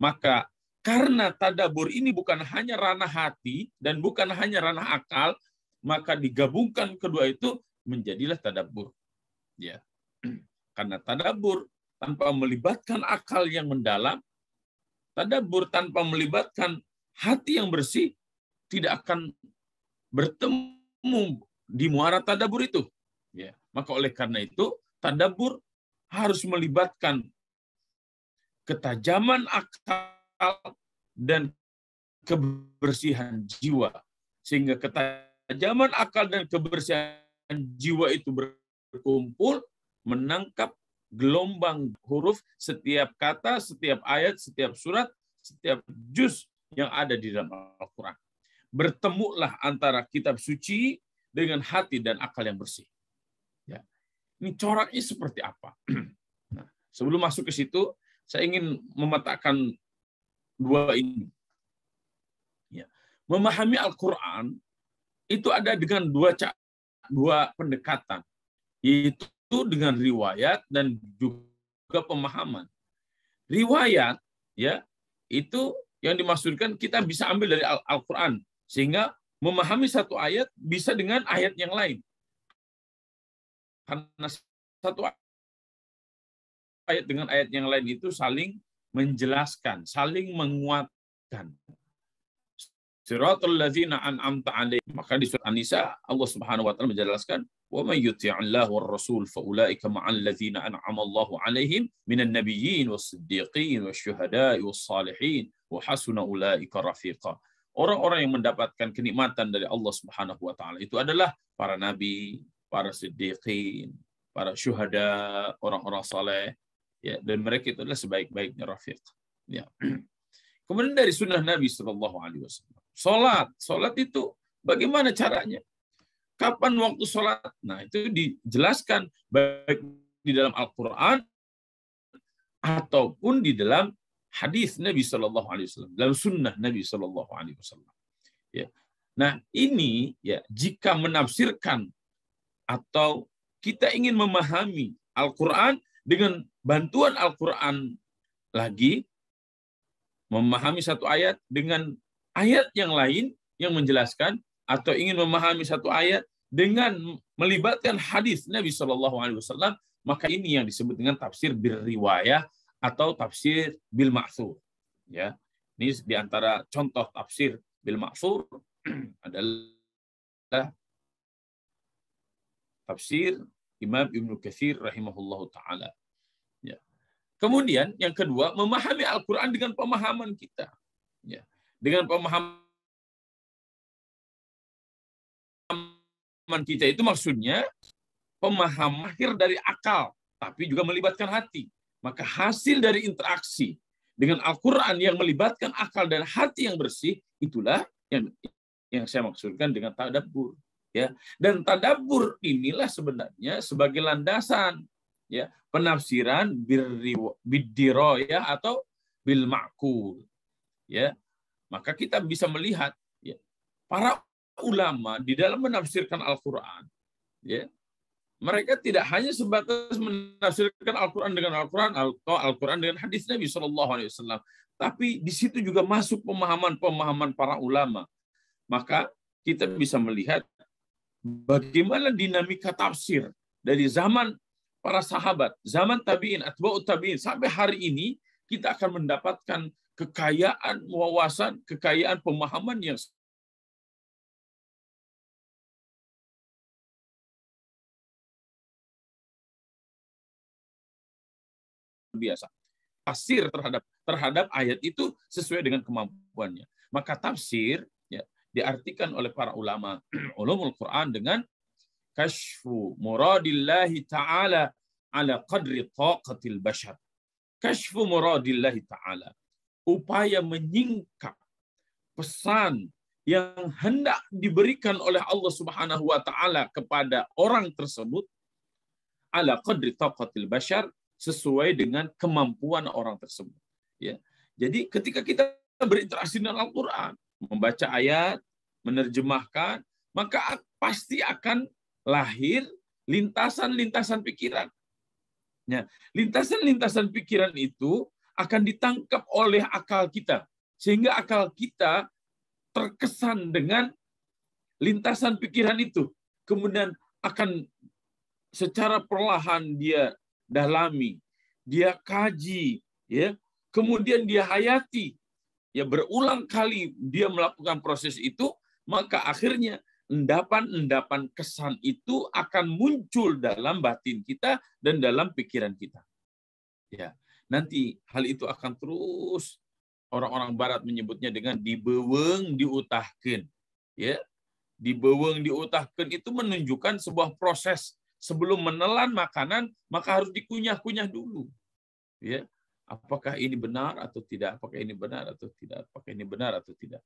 Maka karena tadabbur ini bukan hanya ranah hati dan bukan hanya ranah akal, maka digabungkan kedua itu menjadilah tadabbur. Ya. Karena tadabbur tanpa melibatkan akal yang mendalam, tadabbur tanpa melibatkan hati yang bersih, tidak akan bertemu di muara tadabbur itu. Ya. Maka oleh karena itu, tadabbur harus melibatkan ketajaman akal dan kebersihan jiwa. Sehingga ketajaman akal dan kebersihan jiwa itu berkumpul, menangkap gelombang huruf setiap kata, setiap ayat, setiap surat, setiap juz yang ada di dalam Al-Quran. Bertemulah antara kitab suci dengan hati dan akal yang bersih. Ya. Ini coraknya seperti apa? Nah, sebelum masuk ke situ, saya ingin memetakan dua ini. Ya. Memahami Al-Quran itu ada dengan dua pendekatan, yaitu dengan riwayat dan juga pemahaman. riwayat, ya, itu yang dimaksudkan kita bisa ambil dari Al-Quran. Sehingga memahami satu ayat bisa dengan ayat yang lain. Karena satu ayat dengan ayat yang lain itu saling menjelaskan, saling menguatkan. Siratal ladzina an'amta 'alaihim. Maka di surat An-Nisa Allah Subhanahu wa taala menjelaskan, "Wa may yuti'illah war rasul fa ulaika ma'al ladzina an'ama Allahu 'alaihim minan nabiyyin was-siddiqin wasyuhada'i was-salihin wa hasuna ulaika rafiqa." Orang-orang yang mendapatkan kenikmatan dari Allah Subhanahu wa taala itu adalah para nabi, para siddiqin, para syuhada, orang-orang saleh, ya, dan mereka itu adalah sebaik-baiknya rafiq. Ya. Kemudian dari sunnah Nabi Shallallahu Alaihi Wasallam, solat itu bagaimana caranya? Kapan waktu solat? Nah, itu dijelaskan baik di dalam Al-Quran ataupun di dalam hadis Nabi Shallallahu Alaihi Wasallam, dalam sunnah Nabi Shallallahu Alaihi Wasallam. Ya. Nah, ini ya jika menafsirkan atau kita ingin memahami Al-Quran dengan bantuan Al-Quran lagi, memahami satu ayat dengan ayat yang lain yang menjelaskan, atau ingin memahami satu ayat dengan melibatkan hadis Nabi Shallallahu Alaihi Wasallam, maka ini yang disebut dengan tafsir bil riwayah atau tafsir bil ma'thur. Ya, ini diantara contoh tafsir bil ma'thur adalah tafsir Imam Ibnu Katsir rahimahullahu taala. Ya. Kemudian yang kedua, memahami Al-Quran dengan pemahaman kita. Ya. Dengan pemahaman kita itu maksudnya pemahaman akhir dari akal, tapi juga melibatkan hati. Maka hasil dari interaksi dengan Al-Quran yang melibatkan akal dan hati yang bersih, itulah yang saya maksudkan dengan tadabbur. Ya. Dan tadabbur inilah sebenarnya sebagai landasan, ya, penafsiran bidiroyah atau bil ma'kul. Ya, maka kita bisa melihat, ya, para ulama di dalam menafsirkan Al-Quran, ya, mereka tidak hanya sebatas menafsirkan Al-Quran dengan Al-Quran atau Al-Quran dengan hadis Nabi Shallallahu Alaihi Wasallam, tapi di situ juga masuk pemahaman para ulama. Maka kita bisa melihat bagaimana dinamika tafsir dari zaman para sahabat, zaman tabi'in, atba'ut tabi'in, sampai hari ini kita akan mendapatkan kekayaan wawasan, kekayaan pemahaman yang biasa. Tafsir terhadap ayat itu sesuai dengan kemampuannya. Maka tafsir, ya, diartikan oleh para ulama ulumul Quran dengan kashfu muradillahi ta'ala ala qadri taqatil bashar. Kashfu muradillahi ta'ala. Upaya menyingkap pesan yang hendak diberikan oleh Allah Subhanahu wa taala kepada orang tersebut ala qadri taqatil bashar, sesuai dengan kemampuan orang tersebut. Ya. Jadi ketika kita berinteraksi dengan Al-Quran, membaca ayat, menerjemahkan, maka pasti akan lahir lintasan-lintasan pikiran. Ya, lintasan-lintasan pikiran itu akan ditangkap oleh akal kita, sehingga akal kita terkesan dengan lintasan pikiran itu. Kemudian akan secara perlahan dia dalami, dia kaji, ya. Kemudian dia hayati, ya, berulang kali dia melakukan proses itu, maka akhirnya endapan-endapan kesan itu akan muncul dalam batin kita dan dalam pikiran kita. Ya, nanti hal itu akan terus orang-orang barat menyebutnya dengan dibeweng diutahkeun. Ya, dibeweng diutahkeun itu menunjukkan sebuah proses. Sebelum menelan makanan, maka harus dikunyah-kunyah dulu. Ya, apakah ini benar atau tidak? Apakah ini benar atau tidak? Apakah ini benar atau tidak?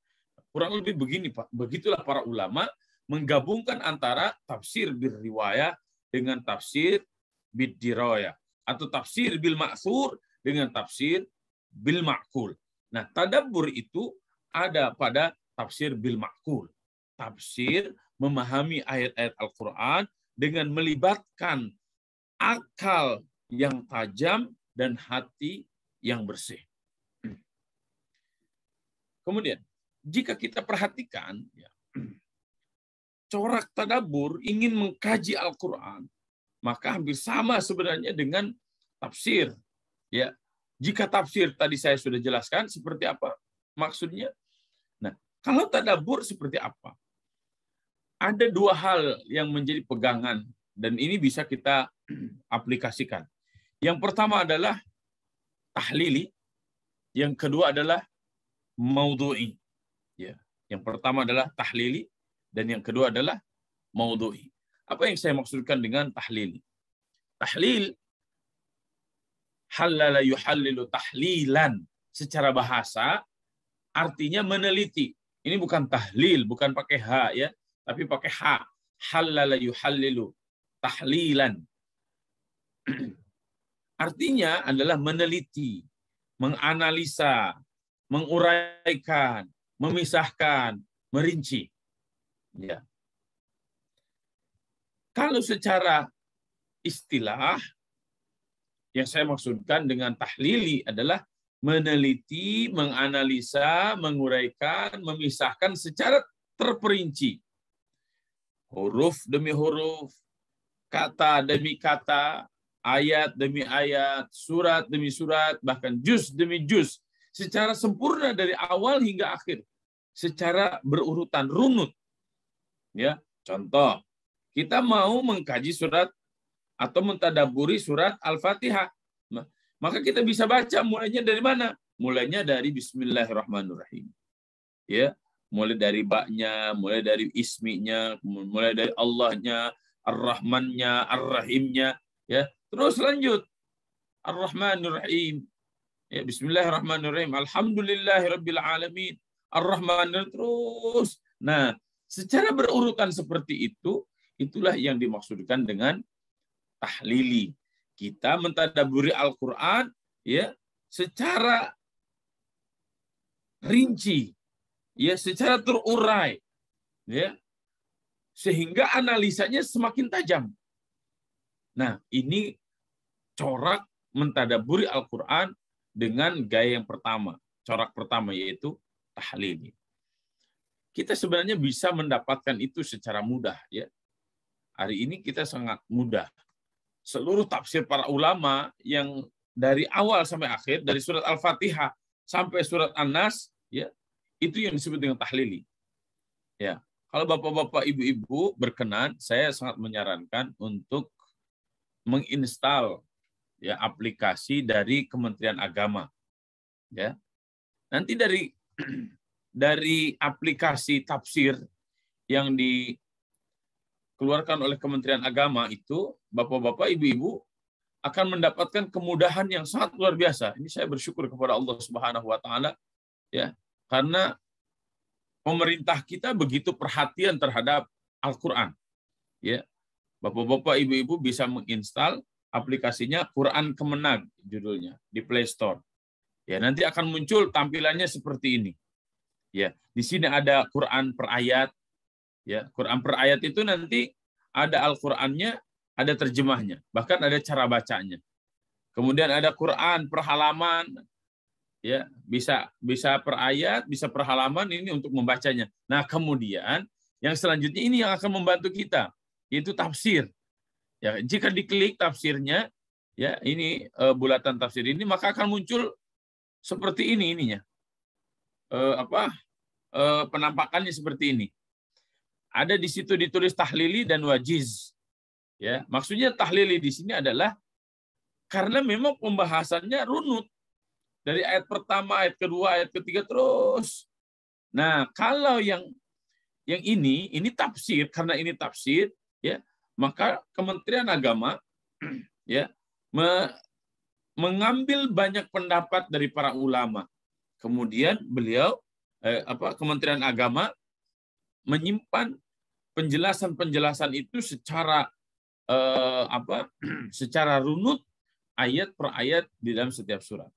Kurang lebih begini, Pak. Begitulah para ulama menggabungkan antara tafsir bil riwayah dengan tafsir bid dirayah, atau tafsir bil ma'thur dengan tafsir bil ma'kul. Nah, tadabbur itu ada pada tafsir bil ma'kul. Tafsir memahami ayat-ayat Al-Quran dengan melibatkan akal yang tajam dan hati yang bersih. Kemudian, jika kita perhatikan, ya, corak tadabbur ingin mengkaji Al-Quran, maka hampir sama sebenarnya dengan tafsir. Ya, jika tafsir tadi saya sudah jelaskan seperti apa maksudnya. Nah, kalau tadabbur seperti apa? Ada dua hal yang menjadi pegangan dan ini bisa kita aplikasikan. Yang pertama adalah tahlili, yang kedua adalah maudhu'i. Ya, yang pertama adalah tahlili dan yang kedua adalah maudhu'i. Apa yang saya maksudkan dengan tahlili? Tahlil halala yuhallilu tahlilan secara bahasa artinya meneliti. Ini bukan tahlil, bukan pakai h ya, tapi pakai ha. Halala yuhallilu tahlilan. Artinya adalah meneliti, menganalisa, menguraikan, memisahkan, merinci. Ya. Kalau secara istilah yang saya maksudkan dengan tahlili adalah meneliti, menganalisa, menguraikan, memisahkan secara terperinci. Huruf demi huruf, kata demi kata, ayat demi ayat, surat demi surat, bahkan juz demi juz, secara sempurna dari awal hingga akhir, secara berurutan, runut. Ya, contoh, kita mau mengkaji surat atau mentadaburi surat Al-Fatihah, maka kita bisa baca mulainya dari mana? Mulainya dari Bismillahirrahmanirrahim. Ya, mulai dari ba-nya, mulai dari isminya, mulai dari Allahnya, Ar-Rahmannya, Ar-Rahimnya, ya. Terus lanjut Ar-Rahmanirrahim. Ya, Bismillahirrahmanirrahim. Alhamdulillahirabbil alamin. Ar-Rahmanirrahim terus. Nah, secara berurutan seperti itu, itulah yang dimaksudkan dengan tahlili. Kita mentadabburi Al-Qur'an ya secara rinci, ya secara terurai, ya. Sehingga analisanya semakin tajam. Nah, ini corak mentadabburi Al-Qur'an dengan gaya yang pertama, corak pertama yaitu tahlili. Kita sebenarnya bisa mendapatkan itu secara mudah ya. Hari ini kita sangat mudah. Seluruh tafsir para ulama yang dari awal sampai akhir, dari surat Al-Fatihah sampai surat An-Nas, ya, itu yang disebut dengan tahlili. Ya, kalau bapak-bapak, ibu-ibu berkenan, saya sangat menyarankan untuk menginstal ya aplikasi dari Kementerian Agama. Ya, nanti dari aplikasi tafsir yang dikeluarkan oleh Kementerian Agama itu, bapak-bapak, ibu-ibu akan mendapatkan kemudahan yang sangat luar biasa. Ini saya bersyukur kepada Allah Subhanahu wa taala ya, karena pemerintah kita begitu perhatian terhadap Al-Qur'an. Ya. Bapak-bapak, ibu-ibu bisa menginstal aplikasinya Quran Kemenag judulnya di Play Store. Ya, nanti akan muncul tampilannya seperti ini. Ya, di sini ada Quran per ayat. Ya, Quran per ayat itu nanti ada Al-Qur'annya, ada terjemahnya, bahkan ada cara bacanya. Kemudian ada Quran per halaman, ya bisa per ayat, bisa per halaman ini untuk membacanya. Nah kemudian yang selanjutnya ini yang akan membantu kita, yaitu tafsir. Ya, jika diklik tafsirnya, ya ini bulatan tafsir ini, maka akan muncul seperti ini ininya. Penampakannya seperti ini. Ada di situ ditulis tahlili dan wajiz. Ya, maksudnya tahlili di sini adalah karena memang pembahasannya runut dari ayat pertama, ayat kedua, ayat ketiga terus. Nah, kalau yang ini tafsir, karena ini tafsir, ya, maka Kementerian Agama ya mengambil banyak pendapat dari para ulama. Kemudian beliau Kementerian Agama menyimpan penjelasan-penjelasan itu secara secara runut ayat per ayat di dalam setiap surat.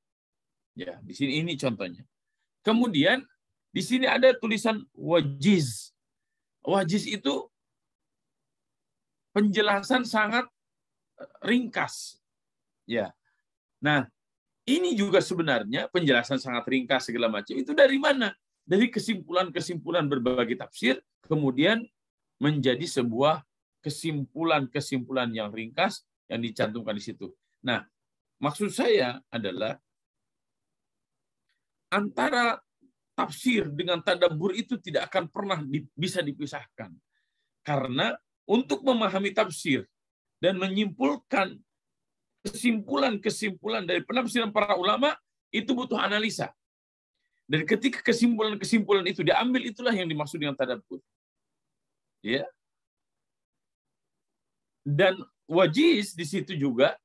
Ya, di sini ini contohnya. Kemudian di sini ada tulisan wajiz. Wajiz itu penjelasan sangat ringkas. Ya. Nah, ini juga sebenarnya penjelasan sangat ringkas segala macam. Itu dari mana? Dari kesimpulan-kesimpulan berbagai tafsir, kemudian menjadi sebuah kesimpulan-kesimpulan yang ringkas yang dicantumkan di situ. Nah, maksud saya adalah antara tafsir dengan tadabbur itu tidak akan pernah bisa dipisahkan. Karena untuk memahami tafsir dan menyimpulkan kesimpulan-kesimpulan dari penafsiran para ulama itu butuh analisa. Dan ketika kesimpulan-kesimpulan itu diambil, itulah yang dimaksud dengan tadabbur. Ya. Dan wajiz di situ juga,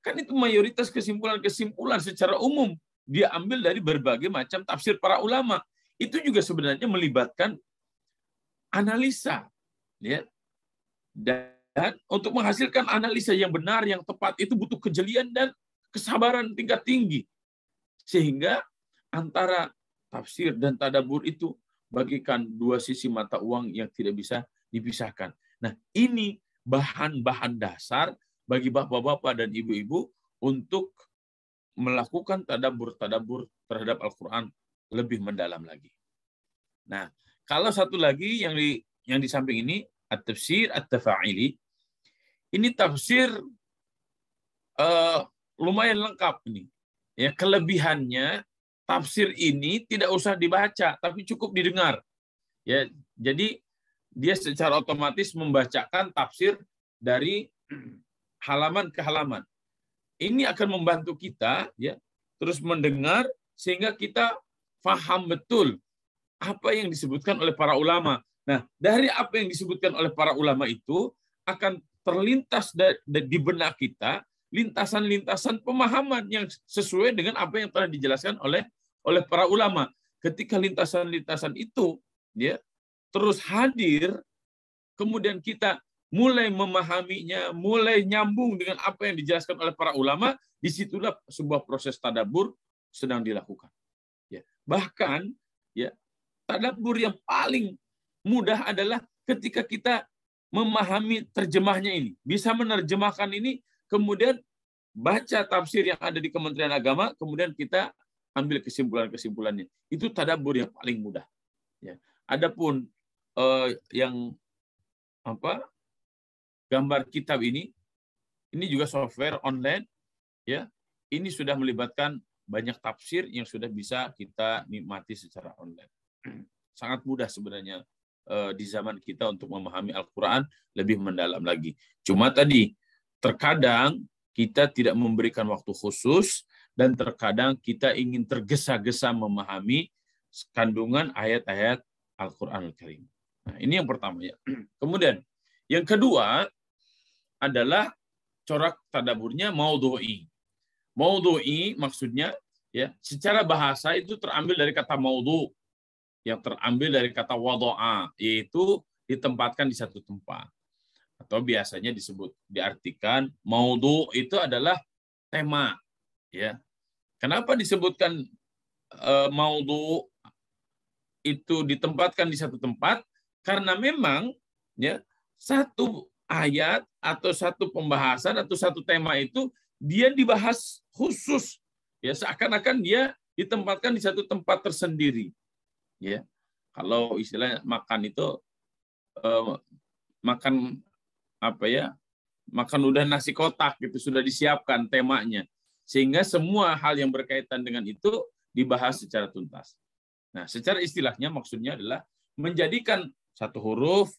kan itu mayoritas kesimpulan-kesimpulan secara umum dia ambil dari berbagai macam tafsir para ulama. Itu juga sebenarnya melibatkan analisa. Ya. Dan untuk menghasilkan analisa yang benar, yang tepat, itu butuh kejelian dan kesabaran tingkat tinggi. Sehingga antara tafsir dan tadabbur itu bagikan dua sisi mata uang yang tidak bisa dipisahkan. Nah, ini bahan-bahan dasar bagi bapak-bapak dan ibu-ibu untuk melakukan tadabbur-tadabbur terhadap Al-Quran lebih mendalam lagi. Nah, kalau satu lagi yang di samping ini, at-tafsir at-tafa'ili, ini tafsir lumayan lengkap ini. Ya, kelebihannya tafsir ini tidak usah dibaca, tapi cukup didengar. Ya, jadi dia secara otomatis membacakan tafsir dari halaman ke halaman. Ini akan membantu kita ya terus mendengar sehingga kita paham betul apa yang disebutkan oleh para ulama. Nah, dari apa yang disebutkan oleh para ulama itu akan terlintas di benak kita lintasan-lintasan pemahaman yang sesuai dengan apa yang telah dijelaskan oleh para ulama. Ketika lintasan-lintasan itu ya terus hadir, kemudian kita mulai memahaminya, mulai nyambung dengan apa yang dijelaskan oleh para ulama, disitulah sebuah proses tadabbur sedang dilakukan. Ya. Bahkan ya tadabbur yang paling mudah adalah ketika kita memahami terjemahnya ini, bisa menerjemahkan ini, kemudian baca tafsir yang ada di Kementerian Agama, kemudian kita ambil kesimpulan-kesimpulannya. Itu tadabbur yang paling mudah. Ya. Adapun yang gambar kitab ini juga software online, ya. Ini sudah melibatkan banyak tafsir yang sudah bisa kita nikmati secara online. Sangat mudah sebenarnya di zaman kita untuk memahami Al-Quran lebih mendalam lagi. Cuma tadi, terkadang kita tidak memberikan waktu khusus dan terkadang kita ingin tergesa-gesa memahami kandungan ayat-ayat Al-Quran Al-Karim. Nah, ini yang pertama ya. Kemudian, yang kedua adalah corak tadabburnya maudhu'i. Maudhu'i maksudnya ya, secara bahasa itu terambil dari kata maudhu, yang terambil dari kata wado'a, yaitu ditempatkan di satu tempat. Atau biasanya diartikan maudhu itu adalah tema. Ya. Kenapa disebutkan maudhu itu ditempatkan di satu tempat? Karena memang ya satu ayat atau satu pembahasan atau satu tema itu dia dibahas khusus. Ya, seakan-akan dia ditempatkan di satu tempat tersendiri. Ya, kalau istilahnya makan itu makan apa ya? Makan udah nasi kotak gitu, sudah disiapkan temanya. Sehingga semua hal yang berkaitan dengan itu dibahas secara tuntas. Nah, secara istilahnya maksudnya adalah menjadikan satu huruf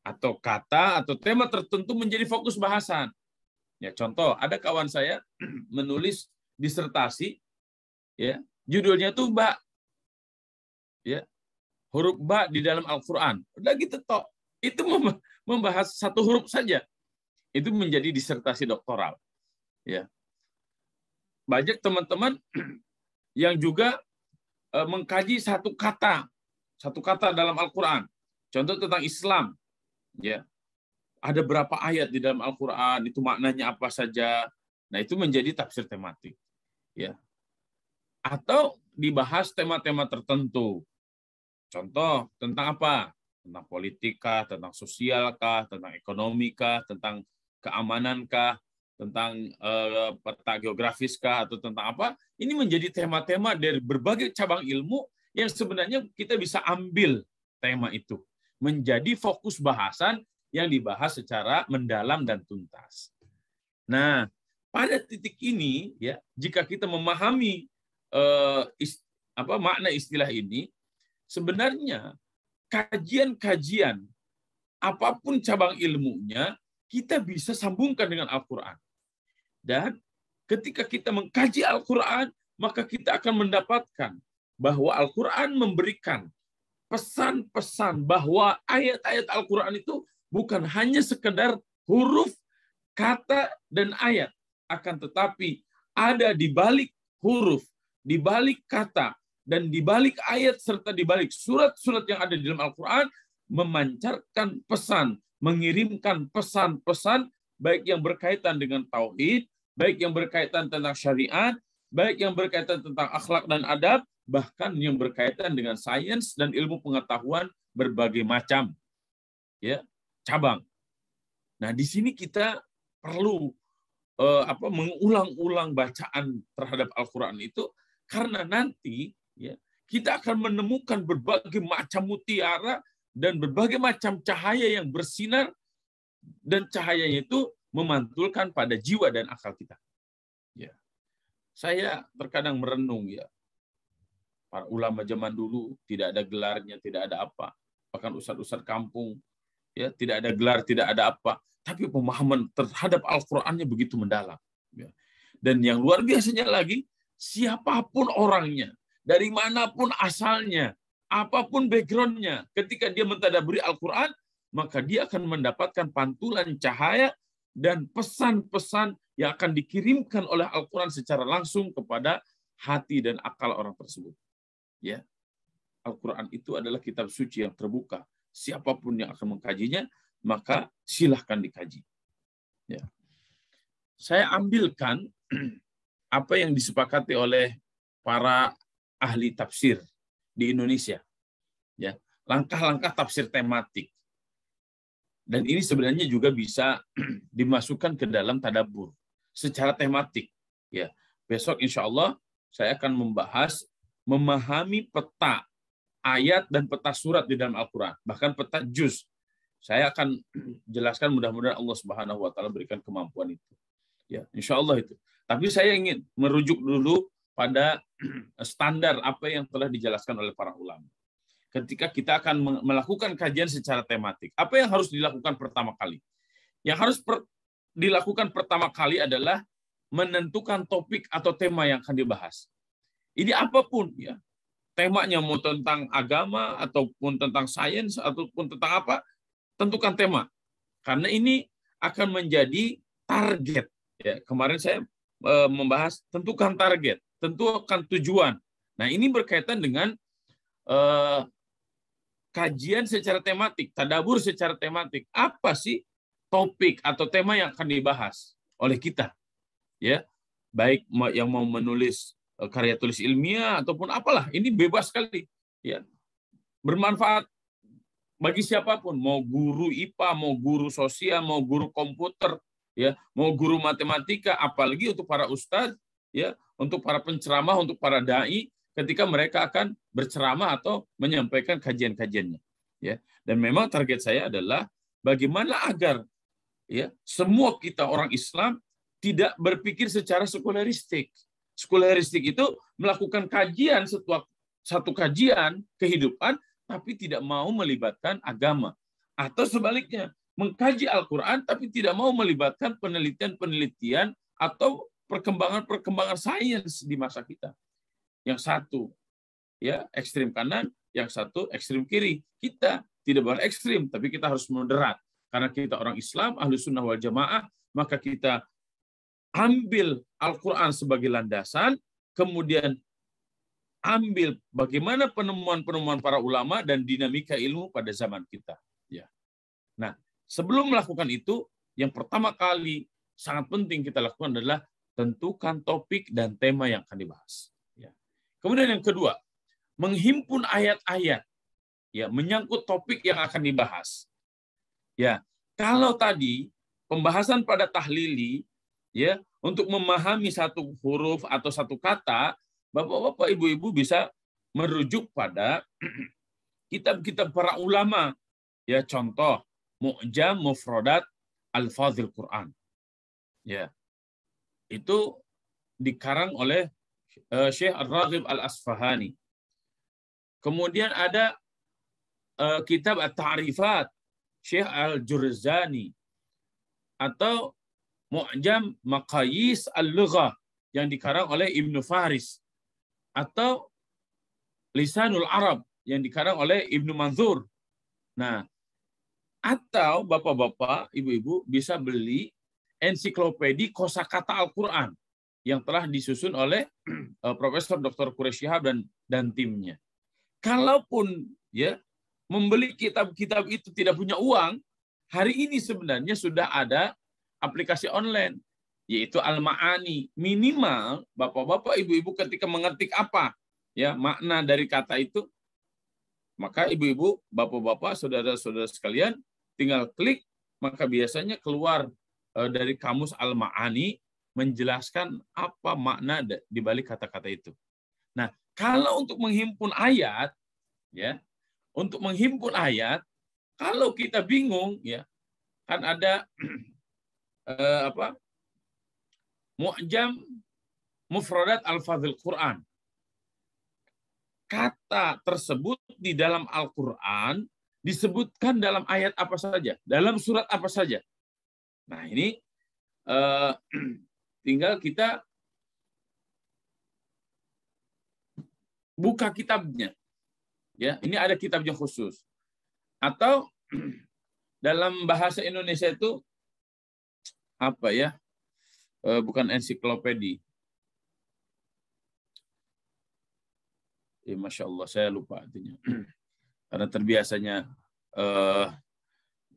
atau kata atau tema tertentu menjadi fokus bahasan. Ya, contoh, ada kawan saya menulis disertasi ya, judulnya tuh ba. Ya, huruf ba di dalam Al-Quran. Udah gitu toh. Itu membahas satu huruf saja. Itu menjadi disertasi doktoral. Ya. Banyak teman-teman yang juga mengkaji satu kata dalam Al-Quran. Contoh tentang Islam. Ya. Ada berapa ayat di dalam Al-Quran, itu maknanya apa saja. Nah, itu menjadi tafsir tematik. Ya. Atau dibahas tema-tema tertentu. Contoh, tentang apa? Tentang politik kah, tentang sosial kah, tentang ekonomi kah, tentang keamanan kah. tentang peta geografis kah, atau tentang apa. Ini menjadi tema-tema dari berbagai cabang ilmu yang sebenarnya kita bisa ambil tema itu menjadi fokus bahasan yang dibahas secara mendalam dan tuntas. Nah, pada titik ini ya, jika kita memahami makna istilah ini, sebenarnya kajian-kajian apapun cabang ilmunya kita bisa sambungkan dengan Al-Qur'an. Dan ketika kita mengkaji Al-Qur'an, maka kita akan mendapatkan bahwa Al-Qur'an memberikan pesan-pesan bahwa ayat-ayat Al-Qur'an itu bukan hanya sekedar huruf, kata, dan ayat, akan tetapi ada di balik huruf, di balik kata, dan di balik ayat, serta di balik surat-surat yang ada di dalam Al-Qur'an memancarkan pesan, mengirimkan pesan-pesan baik yang berkaitan dengan tauhid, baik yang berkaitan tentang syariat, baik yang berkaitan tentang akhlak dan adab, bahkan yang berkaitan dengan sains dan ilmu pengetahuan berbagai macam ya cabang. Nah, di sini kita perlu mengulang-ulang bacaan terhadap Al-Qur'an itu, karena nanti ya kita akan menemukan berbagai macam mutiara dan berbagai macam cahaya yang bersinar, dan cahayanya itu memantulkan pada jiwa dan akal kita. Ya. Saya terkadang merenung ya. Para ulama zaman dulu tidak ada gelarnya, tidak ada apa. Bahkan ustadz-ustadz kampung ya tidak ada gelar, tidak ada apa. Tapi pemahaman terhadap Al-Qur'annya begitu mendalam. Ya. Dan yang luar biasanya lagi, siapapun orangnya, dari manapun asalnya, apapun backgroundnya, ketika dia mentadabburi Al-Qur'an, maka dia akan mendapatkan pantulan cahaya dan pesan-pesan yang akan dikirimkan oleh Al-Qur'an secara langsung kepada hati dan akal orang tersebut. Ya, Al-Qur'an itu adalah kitab suci yang terbuka. Siapapun yang akan mengkajinya, maka silahkan dikaji. Ya. Saya ambilkan apa yang disepakati oleh para ahli tafsir di Indonesia. Ya, langkah-langkah tafsir tematik. Dan ini sebenarnya juga bisa dimasukkan ke dalam tadabbur secara tematik. Ya, besok insya Allah saya akan membahas memahami peta ayat dan peta surat di dalam Al-Qur'an, bahkan peta juz. Saya akan jelaskan, mudah-mudahan Allah Subhanahu wa taala berikan kemampuan itu. Ya, insya Allah itu. Tapi saya ingin merujuk dulu pada standar apa yang telah dijelaskan oleh para ulama. Ketika kita akan melakukan kajian secara tematik, apa yang harus dilakukan pertama kali? Yang harus dilakukan pertama kali adalah menentukan topik atau tema yang akan dibahas. Ini apapun ya, temanya mau tentang agama ataupun tentang sains ataupun tentang apa, tentukan tema. Karena ini akan menjadi target. Ya, kemarin saya membahas tentukan target, tentukan tujuan. Nah, ini berkaitan dengan kajian secara tematik, tadabbur secara tematik. Apa sih topik atau tema yang akan dibahas oleh kita? Ya, baik yang mau menulis karya tulis ilmiah ataupun apalah, ini bebas sekali. Ya, bermanfaat bagi siapapun, mau guru IPA, mau guru sosial, mau guru komputer, ya, mau guru matematika, apalagi untuk para ustadz, ya, untuk para penceramah, untuk para dai, ketika mereka akan berceramah atau menyampaikan kajian-kajiannya. Ya. Dan memang target saya adalah bagaimana agar ya semua kita orang Islam tidak berpikir secara sekularistik. Sekularistik itu melakukan kajian satu kajian kehidupan, tapi tidak mau melibatkan agama. Atau sebaliknya, mengkaji Al-Quran, tapi tidak mau melibatkan penelitian-penelitian atau perkembangan-perkembangan sains di masa kita. Yang satu ya ekstrim kanan, yang satu ekstrim kiri. Kita tidak boleh ekstrim, tapi kita harus moderat. Karena kita orang Islam, ahlu sunnah wal jamaah, maka kita ambil Al-Quran sebagai landasan, kemudian ambil bagaimana penemuan-penemuan para ulama dan dinamika ilmu pada zaman kita. Ya. Nah, sebelum melakukan itu, yang pertama kali sangat penting kita lakukan adalah tentukan topik dan tema yang akan dibahas. Kemudian yang kedua, menghimpun ayat-ayat ya menyangkut topik yang akan dibahas. Ya, kalau tadi pembahasan pada tahlili ya, untuk memahami satu huruf atau satu kata, Bapak-bapak, Ibu-ibu bisa merujuk pada kitab-kitab para ulama. Ya, contoh Mu'jam Mufradat Al-Fadhil Quran. Ya. Itu dikarang oleh Syekh Ar-Raghib Al-Asfahani. Kemudian ada kitab At-Ta'rifat Syekh Al-Jurzani, atau Mu'jam Maqayis Al-Lughah yang dikarang oleh Ibnu Faris, atau Lisanul Arab yang dikarang oleh Ibnu Manzur. Nah, atau Bapak-bapak, Ibu-ibu bisa beli ensiklopedi kosakata Al-Qur'an yang telah disusun oleh Profesor Dr. Quraish Shihab dan timnya. Kalaupun ya membeli kitab-kitab itu tidak punya uang, hari ini sebenarnya sudah ada aplikasi online, yaitu Al-Ma'ani. Minimal Bapak-bapak, Ibu-ibu ketika mengetik apa ya makna dari kata itu, maka Ibu-ibu, Bapak-bapak, saudara-saudara sekalian tinggal klik, maka biasanya keluar dari kamus Al-Ma'ani menjelaskan apa makna di balik kata-kata itu. Nah, kalau untuk menghimpun ayat, ya, untuk menghimpun ayat, kalau kita bingung, ya, kan ada Mu'jam Mufradat Al-Fadhil Quran. Kata tersebut di dalam Al-Quran disebutkan dalam ayat apa saja, dalam surat apa saja. Nah, ini tinggal kita buka kitabnya. Ya, ini ada kitabnya khusus. Atau dalam bahasa Indonesia itu apa ya? Bukan ensiklopedi. Masya Allah, saya lupa artinya. Karena terbiasanya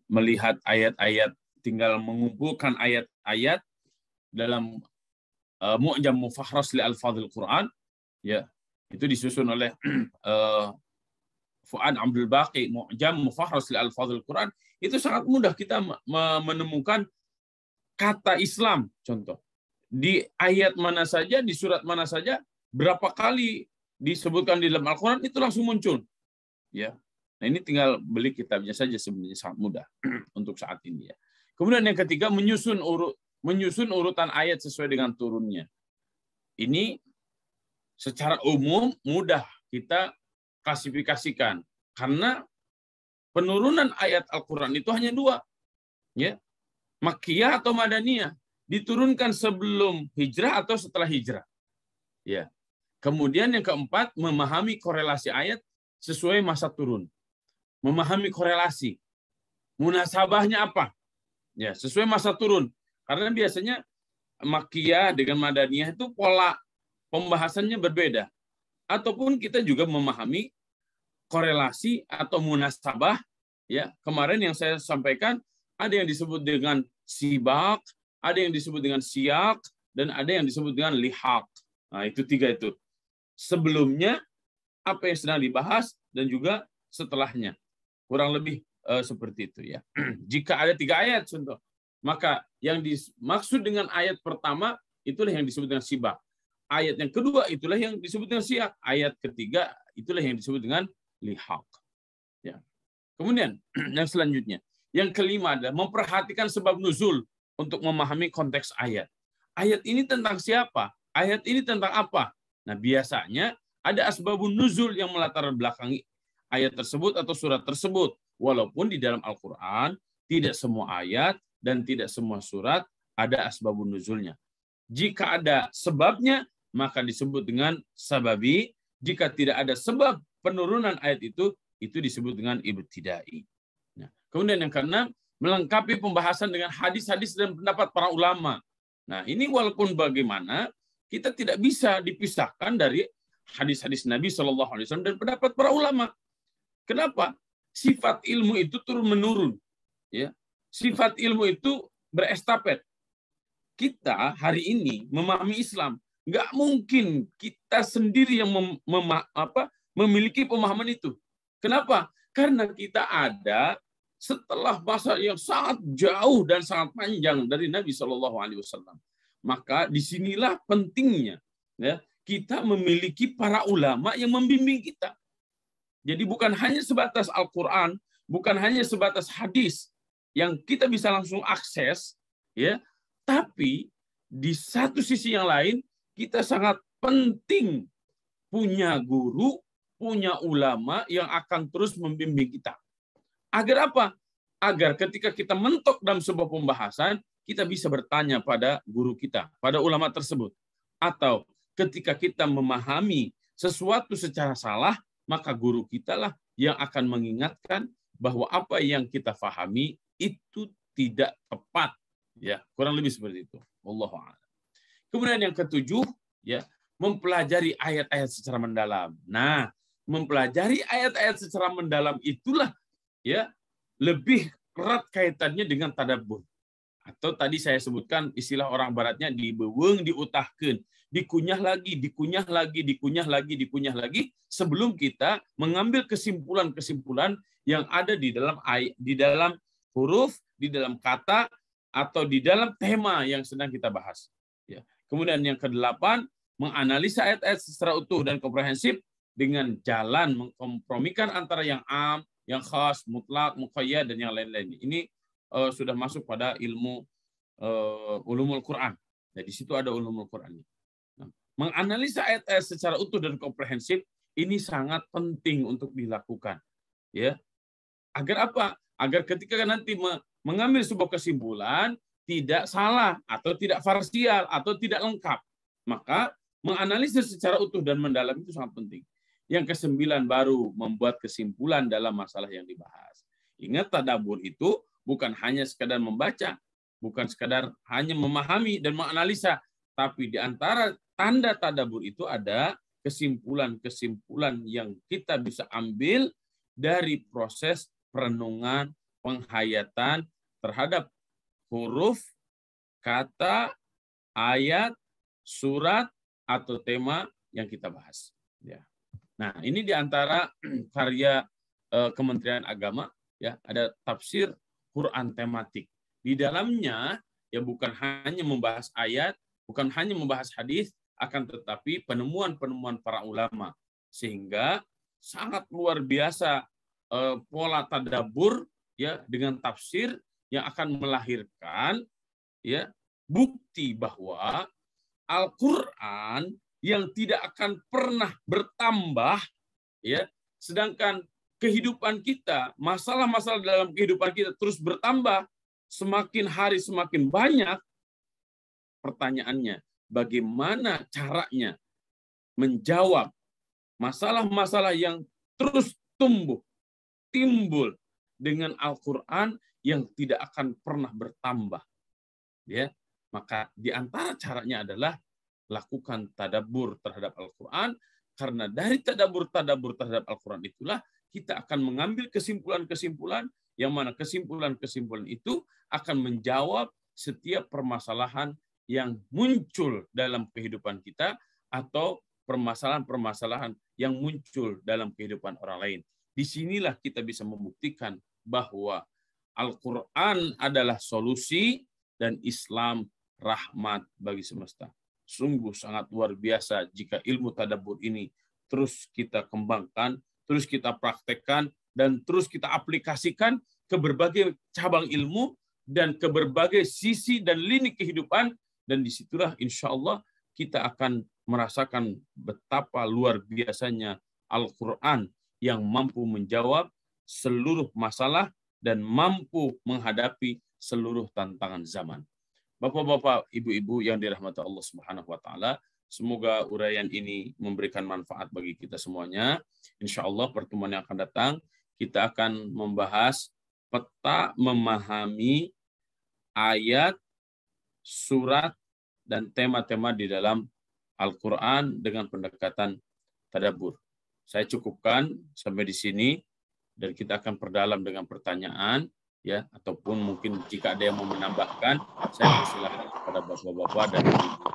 melihat ayat-ayat, tinggal mengumpulkan ayat-ayat dalam Mu'jam Mufahras li Al-Fadhil Quran, ya, itu disusun oleh Fuad Abdul Baqi, Mu'jam Mufahras li Al-Fadhil Quran. Itu sangat mudah kita menemukan kata Islam, contoh. Di ayat mana saja, di surat mana saja, berapa kali disebutkan di dalam Al-Quran, itu langsung muncul. Ya. Nah, ini tinggal beli kitabnya saja, sebenarnya sangat mudah untuk saat ini. Ya. Kemudian yang ketiga, menyusun urutan ayat sesuai dengan turunnya. Ini secara umum mudah kita klasifikasikan. Karena penurunan ayat Al-Quran itu hanya dua. Ya. Makkiyah atau Madaniyah. Diturunkan sebelum hijrah atau setelah hijrah. Ya. Kemudian yang keempat, memahami korelasi ayat sesuai masa turun. Memahami korelasi. Munasabahnya apa? Ya, sesuai masa turun. Karena biasanya Makkiyah dengan Madaniyah itu pola pembahasannya berbeda. Ataupun kita juga memahami korelasi atau munasabah. Ya, kemarin yang saya sampaikan, ada yang disebut dengan sibak, ada yang disebut dengan siyak, dan ada yang disebut dengan lihaq. Nah, itu tiga itu. Sebelumnya, apa yang sedang dibahas, dan juga setelahnya. Kurang lebih seperti itu. Ya. Jika ada 3 ayat, contoh, maka yang dimaksud dengan ayat pertama, itulah yang disebut dengan sibak. Ayat yang kedua, itulah yang disebut dengan siyak. Ayat ketiga, itulah yang disebut dengan lihaq. Ya. Kemudian, yang selanjutnya. Yang kelima adalah memperhatikan sebab nuzul untuk memahami konteks ayat. Ayat ini tentang siapa? Ayat ini tentang apa? Nah, biasanya ada asbabun nuzul yang melatar belakangi ayat tersebut atau surat tersebut. Walaupun di dalam Al-Quran tidak semua ayat dan tidak semua surat ada asbabun nuzulnya. Jika ada sebabnya, maka disebut dengan sababi. Jika tidak ada sebab penurunan ayat itu disebut dengan ibtidai. Nah, kemudian yang keenam, melengkapi pembahasan dengan hadis-hadis dan pendapat para ulama. Nah, ini walaupun bagaimana, kita tidak bisa dipisahkan dari hadis-hadis Nabi SAW dan pendapat para ulama. Kenapa? Sifat ilmu itu turun-menurun. Ya. Sifat ilmu itu berestafet. Kita hari ini memahami Islam. Nggak mungkin kita sendiri yang memiliki pemahaman itu. Kenapa? Karena kita ada setelah masa yang sangat jauh dan sangat panjang dari Nabi SAW. Maka disinilah pentingnya ya kita memiliki para ulama yang membimbing kita. Jadi bukan hanya sebatas Al-Quran, bukan hanya sebatas hadis yang kita bisa langsung akses, ya, tapi di satu sisi yang lain kita sangat penting punya guru, punya ulama yang akan terus membimbing kita. Agar apa? Agar ketika kita mentok dalam sebuah pembahasan, kita bisa bertanya pada guru kita, pada ulama tersebut. Atau ketika kita memahami sesuatu secara salah, maka guru kita lah yang akan mengingatkan bahwa apa yang kita pahami itu tidak tepat. Ya, kurang lebih seperti itu. Wallahu a'lam. Kemudian yang ketujuh, ya, mempelajari ayat-ayat secara mendalam. Nah, mempelajari ayat-ayat secara mendalam itulah ya lebih erat kaitannya dengan tadabbur. Atau tadi saya sebutkan istilah orang baratnya dibeuweung diutahkeun, dikunyah lagi, dikunyah lagi, dikunyah lagi, dikunyah lagi sebelum kita mengambil kesimpulan-kesimpulan yang ada di dalam huruf, di dalam kata atau di dalam tema yang sedang kita bahas. Ya. Kemudian yang kedelapan, menganalisa ayat-ayat secara utuh dan komprehensif dengan jalan mengkompromikan antara yang am, yang khas, mutlak, muqayyad dan yang lain-lain. Ini sudah masuk pada ilmu ulumul Quran. Nah, di situ ada ulumul Quran. Nah, menganalisa ayat-ayat secara utuh dan komprehensif ini sangat penting untuk dilakukan. Ya. Agar apa? Agar ketika nanti mengambil sebuah kesimpulan tidak salah atau tidak parsial atau tidak lengkap. Maka menganalisis secara utuh dan mendalam itu sangat penting. Yang kesembilan baru membuat kesimpulan dalam masalah yang dibahas. Ingat tadabbur itu bukan hanya sekadar membaca, bukan sekadar hanya memahami dan menganalisa, tapi di antara tanda tadabbur itu ada kesimpulan-kesimpulan yang kita bisa ambil dari proses perenungan, penghayatan terhadap huruf, kata, ayat, surat, atau tema yang kita bahas. Ya. Nah, ini di antara karya Kementerian Agama, ya, ada tafsir Quran tematik. Di dalamnya ya bukan hanya membahas ayat, bukan hanya membahas hadis, akan tetapi penemuan-penemuan para ulama, sehingga sangat luar biasa pola tadabbur ya dengan tafsir yang akan melahirkan ya bukti bahwa Al-Quran yang tidak akan pernah bertambah, ya, sedangkan kehidupan kita, masalah-masalah dalam kehidupan kita terus bertambah, semakin hari semakin banyak. Pertanyaannya, bagaimana caranya menjawab masalah-masalah yang terus timbul dengan Al-Quran yang tidak akan pernah bertambah? Ya, maka di antara caranya adalah lakukan tadabbur terhadap Al-Quran, karena dari tadabbur terhadap Al-Quran itulah kita akan mengambil kesimpulan-kesimpulan yang mana kesimpulan-kesimpulan itu akan menjawab setiap permasalahan yang muncul dalam kehidupan kita atau permasalahan-permasalahan yang muncul dalam kehidupan orang lain. Disinilah kita bisa membuktikan bahwa Al-Quran adalah solusi dan Islam rahmat bagi semesta. Sungguh sangat luar biasa jika ilmu tadabbur ini terus kita kembangkan, terus kita praktekkan, dan terus kita aplikasikan ke berbagai cabang ilmu dan ke berbagai sisi dan lini kehidupan. Dan disitulah insya Allah kita akan merasakan betapa luar biasanya Al-Quran yang mampu menjawab seluruh masalah dan mampu menghadapi seluruh tantangan zaman. Bapak-bapak, ibu-ibu yang dirahmati Allah Subhanahu wa taala, semoga uraian ini memberikan manfaat bagi kita semuanya. Insya Allah pertemuan yang akan datang kita akan membahas peta memahami ayat, surat, dan tema-tema di dalam Al-Quran dengan pendekatan tadabbur. Saya cukupkan sampai di sini dan kita akan perdalam dengan pertanyaan, ya, ataupun mungkin jika ada yang mau menambahkan, saya persilahkan kepada bapak-bapak dan ibu-ibu.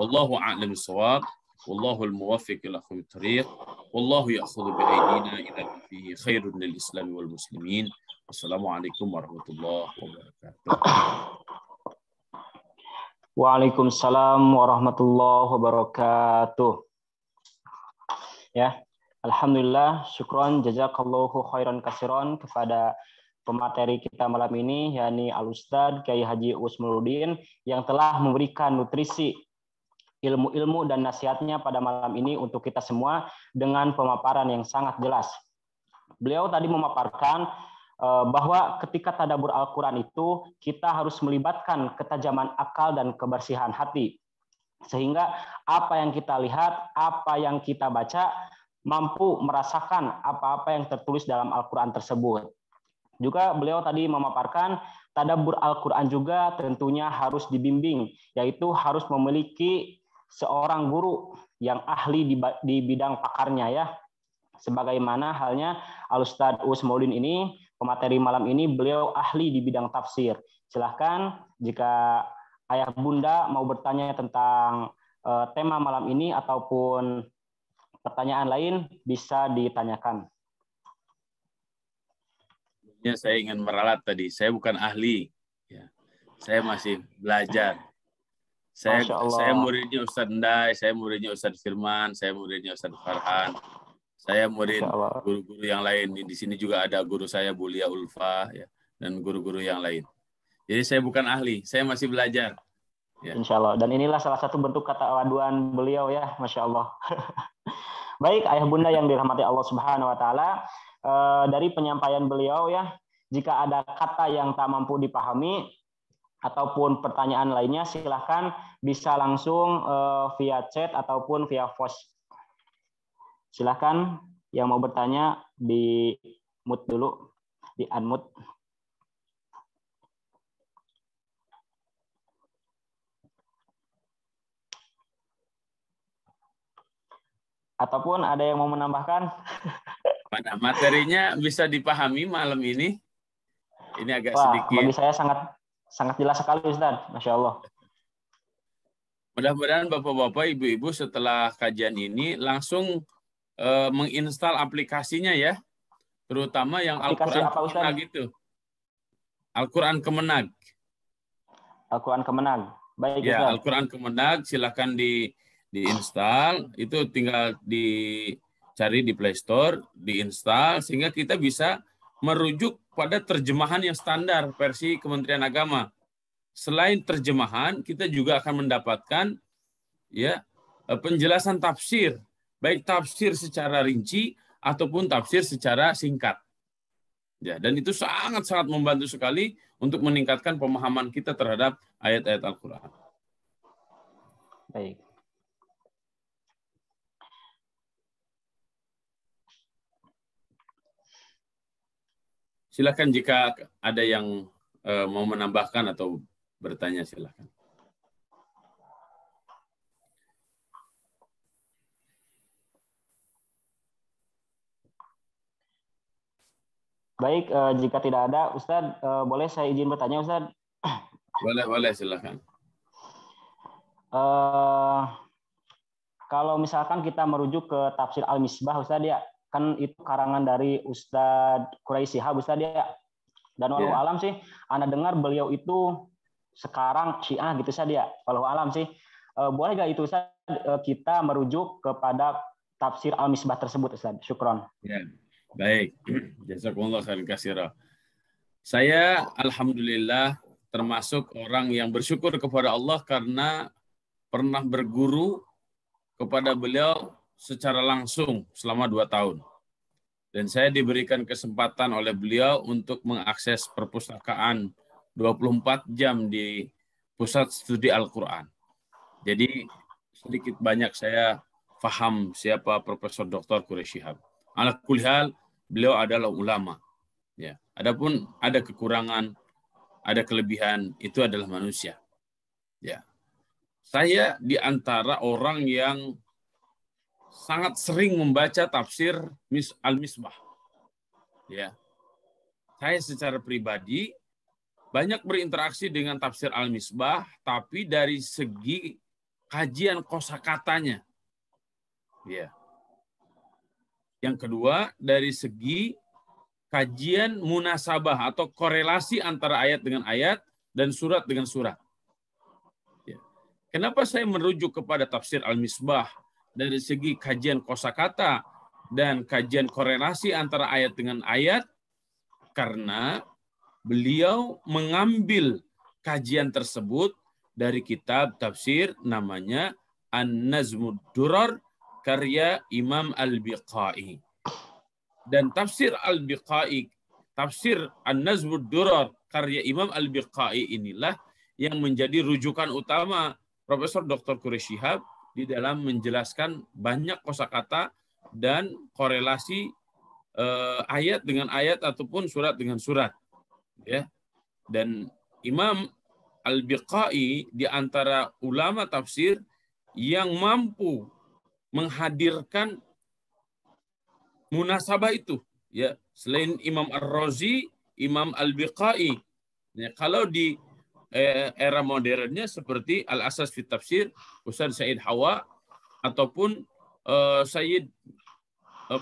Wallahu a'lam bishawab, wallahu al-muwaffiq ila aqwamit thariq, wallahu ya'khudhu bi aydina ila fihi khairun lil Islam wal muslimin. Wassalamualaikum warahmatullahi wabarakatuh. Waalaikumsalam warahmatullahi wabarakatuh. Ya, alhamdulillah, syukron jazakallahu khairan katsiran kepada pemateri kita malam ini, yakni Al-Ustadz Kiai Haji Usmuluddin yang telah memberikan nutrisi ilmu-ilmu dan nasihatnya pada malam ini untuk kita semua dengan pemaparan yang sangat jelas. Beliau tadi memaparkan bahwa ketika tadabbur Al-Quran itu kita harus melibatkan ketajaman akal dan kebersihan hati. Sehingga apa yang kita lihat, apa yang kita baca, mampu merasakan apa-apa yang tertulis dalam Al-Quran tersebut. Juga beliau tadi memaparkan tadabbur Al-Quran juga tentunya harus dibimbing, yaitu harus memiliki seorang guru yang ahli di bidang pakarnya ya. Sebagaimana halnya Al-Ustadz Usmuluddin ini, pemateri malam ini beliau ahli di bidang tafsir. Silahkan jika ayah bunda mau bertanya tentang tema malam ini ataupun pertanyaan lain bisa ditanyakan. Ya, saya ingin meralat tadi. Saya bukan ahli. Ya. Saya masih belajar. Saya muridnya Ustadz Ndai, saya muridnya Ustadz Firman, saya muridnya Ustadz Farhan. Saya murid guru-guru yang lain. Di sini juga ada guru saya Bulia Ulfa ya, dan guru-guru yang lain. Jadi saya bukan ahli, saya masih belajar. Ya. Insya Allah. Dan inilah salah satu bentuk ketawaduan beliau ya, Masya Allah. Baik, ayah bunda yang dirahmati Allah Subhanahu Wa Taala, dari penyampaian beliau ya, jika ada kata yang tak mampu dipahami ataupun pertanyaan lainnya, silahkan bisa langsung via chat ataupun via voice. Silahkan yang mau bertanya di mute dulu, di unmute. Ataupun ada yang mau menambahkan? Mana materinya bisa dipahami malam ini? Ini agak sedikit. Bagi saya sangat jelas sekali Ustaz, Masya Allah. Mudah-mudahan Bapak-Bapak, Ibu-Ibu setelah kajian ini langsung menginstal aplikasinya ya, terutama yang Al-Quran Kemenag itu. Al-Quran Kemenag. Al-Quran Kemenag. Baik, ya, Al-Quran Kemenag silahkan diinstal, itu tinggal dicari di Play Store, diinstal sehingga kita bisa merujuk pada terjemahan yang standar versi Kementerian Agama. Selain terjemahan, kita juga akan mendapatkan ya penjelasan tafsir, baik tafsir secara rinci ataupun tafsir secara singkat. Ya, dan itu sangat-sangat membantu sekali untuk meningkatkan pemahaman kita terhadap ayat-ayat Al-Quran. Baik. Silakan jika ada yang mau menambahkan atau bertanya, silakan. Baik, jika tidak ada, Ustadz, boleh saya izin bertanya, Ustadz? Boleh, silakan. Kalau misalkan kita merujuk ke tafsir Al-Misbah, Ustadz ya, kan itu karangan dari Ustadz Quraisy Shihab, Ustadz ya. Dan walau alam sih, Anda dengar beliau itu sekarang Syiah gitu saja. Walau alam sih, boleh nggak itu Ustadz kita merujuk kepada tafsir Al-Misbah tersebut, Ustadz? Syukron. Ya. Baik, jazakumullah khairan katsira. Saya alhamdulillah termasuk orang yang bersyukur kepada Allah karena pernah berguru kepada beliau secara langsung selama 2 tahun. Dan saya diberikan kesempatan oleh beliau untuk mengakses perpustakaan 24 jam di Pusat Studi Al-Quran. Jadi sedikit banyak saya paham siapa Profesor Dr. Quraisy Shihab. Ala kulli hal, beliau adalah ulama. Ya, adapun ada kekurangan, ada kelebihan, itu adalah manusia. Ya. Saya di antara orang yang sangat sering membaca tafsir Al-Misbah. Ya. Saya secara pribadi banyak berinteraksi dengan tafsir Al-Misbah, tapi dari segi kajian kosakatanya. Ya. Yang kedua, dari segi kajian munasabah atau korelasi antara ayat dengan ayat dan surat dengan surat. Ya. Kenapa saya merujuk kepada tafsir Al-Misbah dari segi kajian kosakata dan kajian korelasi antara ayat dengan ayat? Karena beliau mengambil kajian tersebut dari kitab tafsir namanya An-Nazmud Durar karya Imam Al-Biqai. Dan tafsir Al-Biqai, tafsir An-Nazmud Durar karya Imam Al-Biqai inilah yang menjadi rujukan utama Profesor Dr. Quraish Shihab di dalam menjelaskan banyak kosakata dan korelasi ayat dengan ayat ataupun surat dengan surat. Ya. Dan Imam Al-Biqai di antara ulama tafsir yang mampu menghadirkan munasabah itu, ya, selain Imam Ar-Razi, Imam Al-Biqai. Ya, kalau di era modernnya seperti Al-Asas fi Tafsir Ustaz Said Hawa ataupun Sayyid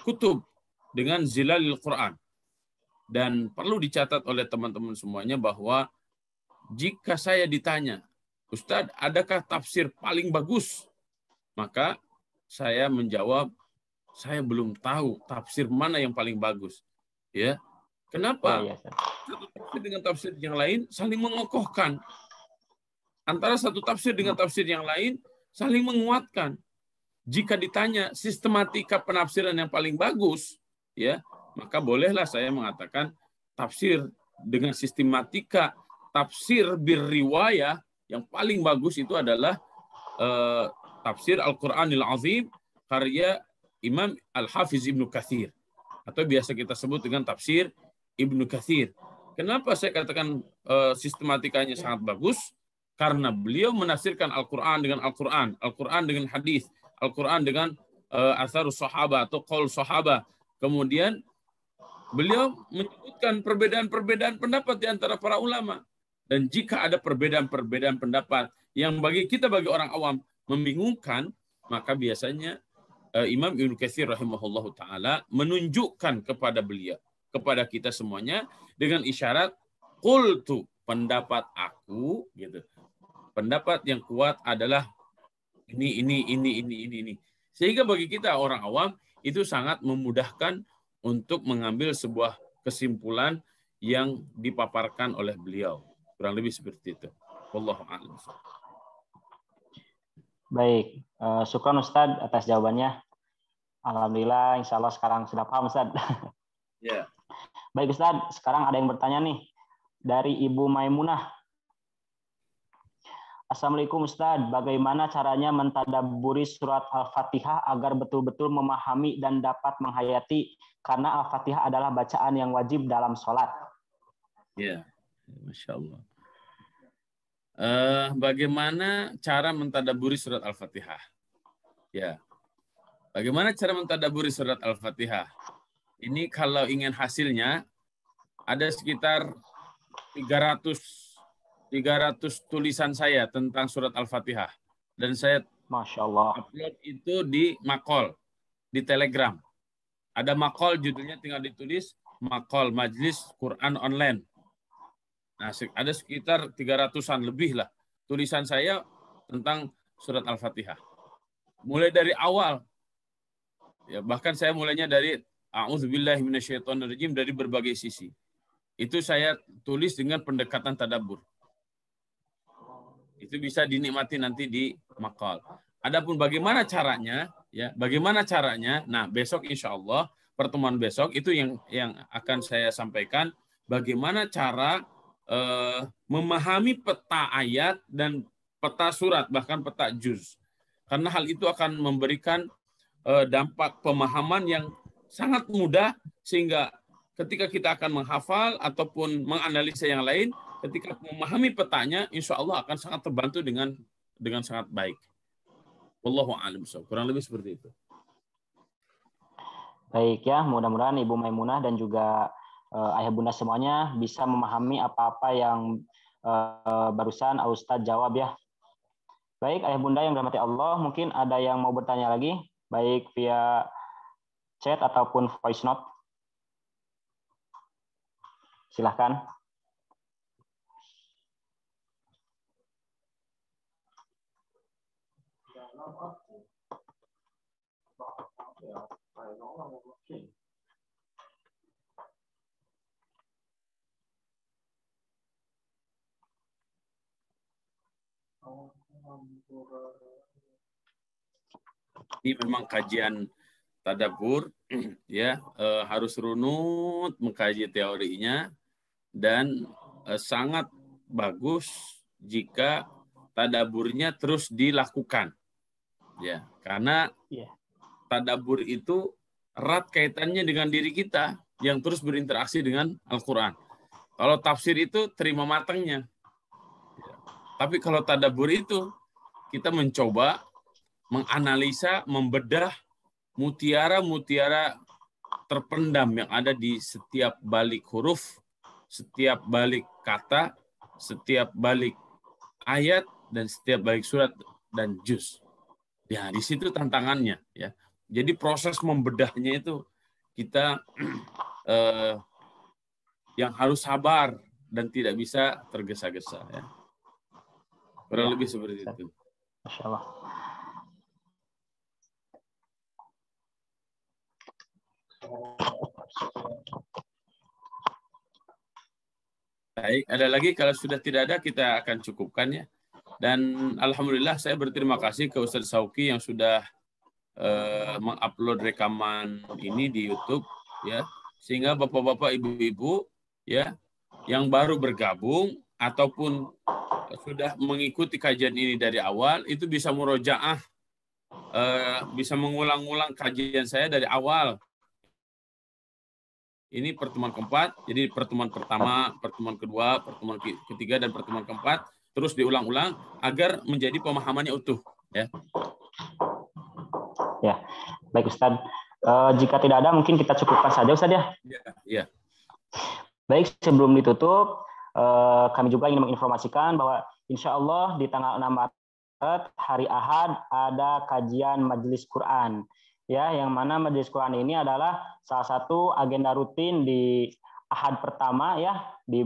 Kutub dengan Zilalil Quran. Dan perlu dicatat oleh teman-teman semuanya bahwa jika saya ditanya, Ustadz, adakah tafsir paling bagus? Maka saya menjawab, saya belum tahu tafsir mana yang paling bagus. Ya, kenapa? Satu tafsir dengan tafsir yang lain saling mengokohkan. Antara satu tafsir dengan tafsir yang lain saling menguatkan. Jika ditanya sistematika penafsiran yang paling bagus, ya, maka bolehlah saya mengatakan tafsir dengan sistematika tafsir birriwayah yang paling bagus itu adalah tafsir Al-Qur'anil Azim karya Imam Al-Hafiz Ibnu Katsir atau biasa kita sebut dengan tafsir Ibnu Katsir. Kenapa saya katakan sistematikanya sangat bagus? Karena beliau menafsirkan Al-Qur'an dengan Al-Qur'an, Al-Qur'an dengan hadis, Al-Quran dengan asarus sahabah atau qaul sahabah. Kemudian beliau menyebutkan perbedaan-perbedaan pendapat di antara para ulama. Dan jika ada perbedaan-perbedaan pendapat yang bagi kita, bagi orang awam, membingungkan, maka biasanya Imam Ibnu Katsir rahimahullahu ta'ala menunjukkan kepada beliau, kepada kita semuanya, dengan isyarat, qultu, pendapat aku, gitu. Pendapat yang kuat adalah ini. Sehingga bagi kita orang awam itu sangat memudahkan untuk mengambil sebuah kesimpulan yang dipaparkan oleh beliau. Kurang lebih seperti itu. Wallahu a'lam. Baik, syukran Ustadz atas jawabannya. Alhamdulillah, insya Allah sekarang sudah paham Ustadz. Ya. Baik Ustadz, sekarang ada yang bertanya nih dari Ibu Maimunah. Assalamualaikum Ustadz, bagaimana caranya mentadabburi surat Al-Fatihah agar betul-betul memahami dan dapat menghayati, karena Al-Fatihah adalah bacaan yang wajib dalam sholat. Ya, Masya Allah. Bagaimana cara mentadabburi surat Al-Fatihah? Ya, bagaimana cara mentadabburi surat Al-Fatihah? Ini kalau ingin hasilnya, ada sekitar 300 tulisan saya tentang surat Al-Fatihah. Dan saya Masya Allah upload itu di Makol, di Telegram. Ada Makol, judulnya tinggal ditulis Makol, Majlis Quran Online. Nah, ada sekitar 300-an lebih lah tulisan saya tentang surat Al-Fatihah. Mulai dari awal, ya, bahkan saya mulainya dari A'udzubillahi minasyaitonirrajim, dari berbagai sisi. Itu saya tulis dengan pendekatan tadabbur. Itu bisa dinikmati nanti di Makal. Adapun bagaimana caranya, ya, bagaimana caranya? Nah, besok insya Allah, pertemuan besok itu yang akan saya sampaikan bagaimana cara memahami peta ayat dan peta surat, bahkan peta juz. Karena hal itu akan memberikan dampak pemahaman yang sangat mudah, sehingga ketika kita akan menghafal ataupun menganalisa yang lain, ketika memahami petanya, insya Allah akan sangat terbantu dengan sangat baik. Wallahu a'lam. Kurang lebih seperti itu. Baik ya, mudah-mudahan Ibu Maimunah dan juga ayah bunda semuanya bisa memahami apa-apa yang barusan Ustadz jawab ya. Baik, ayah bunda yang dirahmati Allah, mungkin ada yang mau bertanya lagi, baik via chat ataupun voice note. Silahkan. Ini memang kajian tadabbur ya, harus runut mengkaji teorinya, dan sangat bagus jika tadaburnya terus dilakukan ya, karena tadabbur itu erat kaitannya dengan diri kita yang terus berinteraksi dengan Al-Quran. Kalau tafsir itu terima matangnya, tapi kalau tadabbur itu kita mencoba menganalisa, membedah mutiara-mutiara terpendam yang ada di setiap balik huruf, setiap balik kata, setiap balik ayat, dan setiap balik surat dan juz. Ya, di situ tantangannya ya. Jadi proses membedahnya itu kita yang harus sabar dan tidak bisa tergesa-gesa ya. Kurang lebih seperti itu. Masya Allah. Baik, ada lagi? Kalau sudah tidak ada, kita akan cukupkan ya. Dan alhamdulillah saya berterima kasih ke Ustadz Sauki yang sudah mengupload rekaman ini di YouTube ya, sehingga bapak-bapak, ibu-ibu ya yang baru bergabung ataupun sudah mengikuti kajian ini dari awal itu bisa murojaah, bisa mengulang-ulang kajian saya dari awal. Ini pertemuan keempat, jadi pertemuan pertama, pertemuan kedua, pertemuan ketiga, dan pertemuan keempat terus diulang-ulang agar menjadi pemahamannya utuh. Ya, ya. Baik Ustadz. Jika tidak ada, mungkin kita cukupkan saja Ustadz ya. Ya. Baik, sebelum ditutup, kami juga ingin menginformasikan bahwa insya Allah di tanggal 6 Maret, hari Ahad, ada kajian Majelis Quran. Ya, yang mana Majelis Quran ini adalah salah satu agenda rutin di Ahad pertama ya, di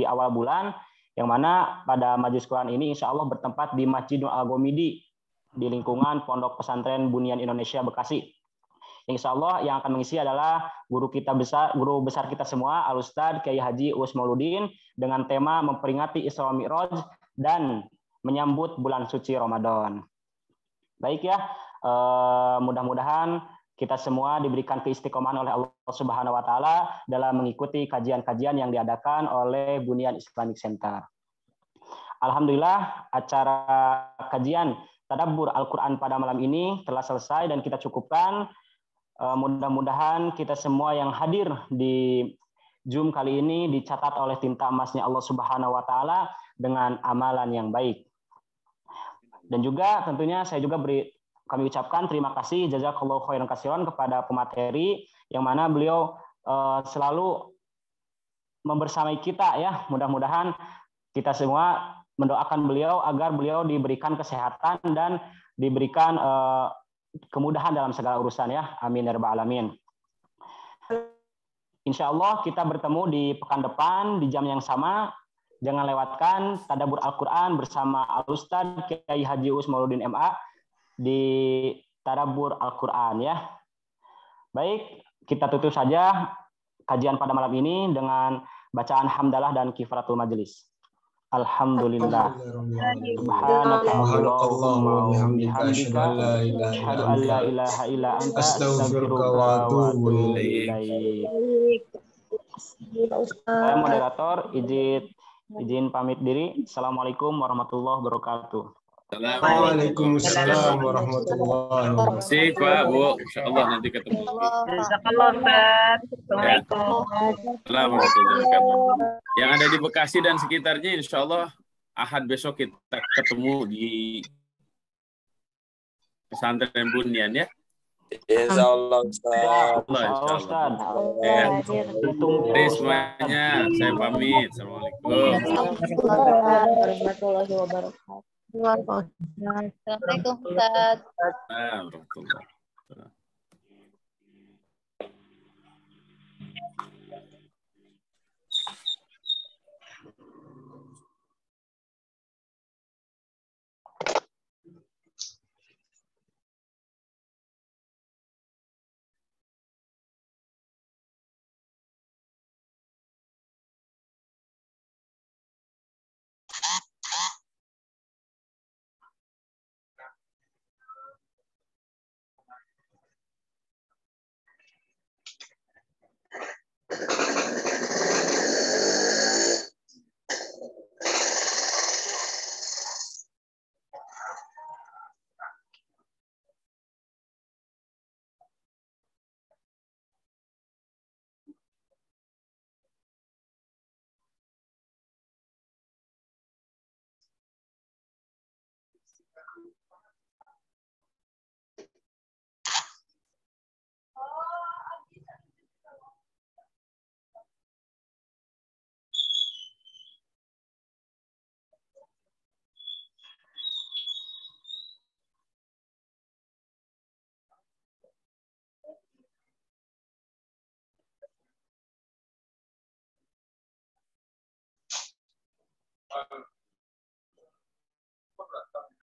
awal bulan, yang mana pada Majelis Quran ini insya Allah bertempat di Masjidul Al-Gomidi di lingkungan Pondok Pesantren Bunian Indonesia Bekasi. Insya Allah yang akan mengisi adalah guru besar kita semua, Al-Ustadz Kiai Haji Uus Mauludin, dengan tema memperingati Isra Mi'raj dan menyambut bulan suci Ramadan. Baik ya, mudah-mudahan kita semua diberikan keistiqomahan oleh Allah Subhanahu wa taala dalam mengikuti kajian-kajian yang diadakan oleh Bunian Islamic Center. Alhamdulillah, acara kajian tadabbur Al-Qur'an pada malam ini telah selesai dan kita cukupkan. Mudah-mudahan kita semua yang hadir di Zoom kali ini dicatat oleh tinta emasnya Allah Subhanahu wa taala dengan amalan yang baik. Dan juga tentunya kami ucapkan terima kasih jazakallahu khairan katsiran kepada pemateri yang mana beliau selalu membersamai kita ya. Mudah-mudahan kita semua mendoakan beliau agar beliau diberikan kesehatan dan diberikan kemudahan dalam segala urusan ya. Amin ya rabbal alamin. Insya Allah kita bertemu di pekan depan di jam yang sama. Jangan lewatkan tadabbur Al-Quran bersama Al-Ustadz Kiai Haji Uus Mauludin MA di tadabbur Al-Quran ya. Baik, kita tutup saja kajian pada malam ini dengan bacaan hamdalah dan kifaratul majelis. Alhamdulillah. Subhanaka Allahumma wa bihamdika asyhadu an la ilaha illa anta astaghfiruka wa atubu ilaik. Saya moderator izin pamit diri. Assalamualaikum warahmatullahi wabarakatuh. Waalaikumsalam warahmatullahi wabarakatuh. Terima kasih Pak, Bu. Insyaallah nanti ketemu. Jazakallah Ustaz. Assalamualaikum. Assalamualaikum. Yang ada di Bekasi dan sekitarnya insyaallah Ahad besok kita ketemu di pesantren Bunian ya. Insyaallah Ustaz. Insyaallah. Ya. Mari semuanya, saya pamit. Assalamualaikum. Warahmatullahi wabarakatuh. Assalamualaikum Ustaz. Warahmatullahi.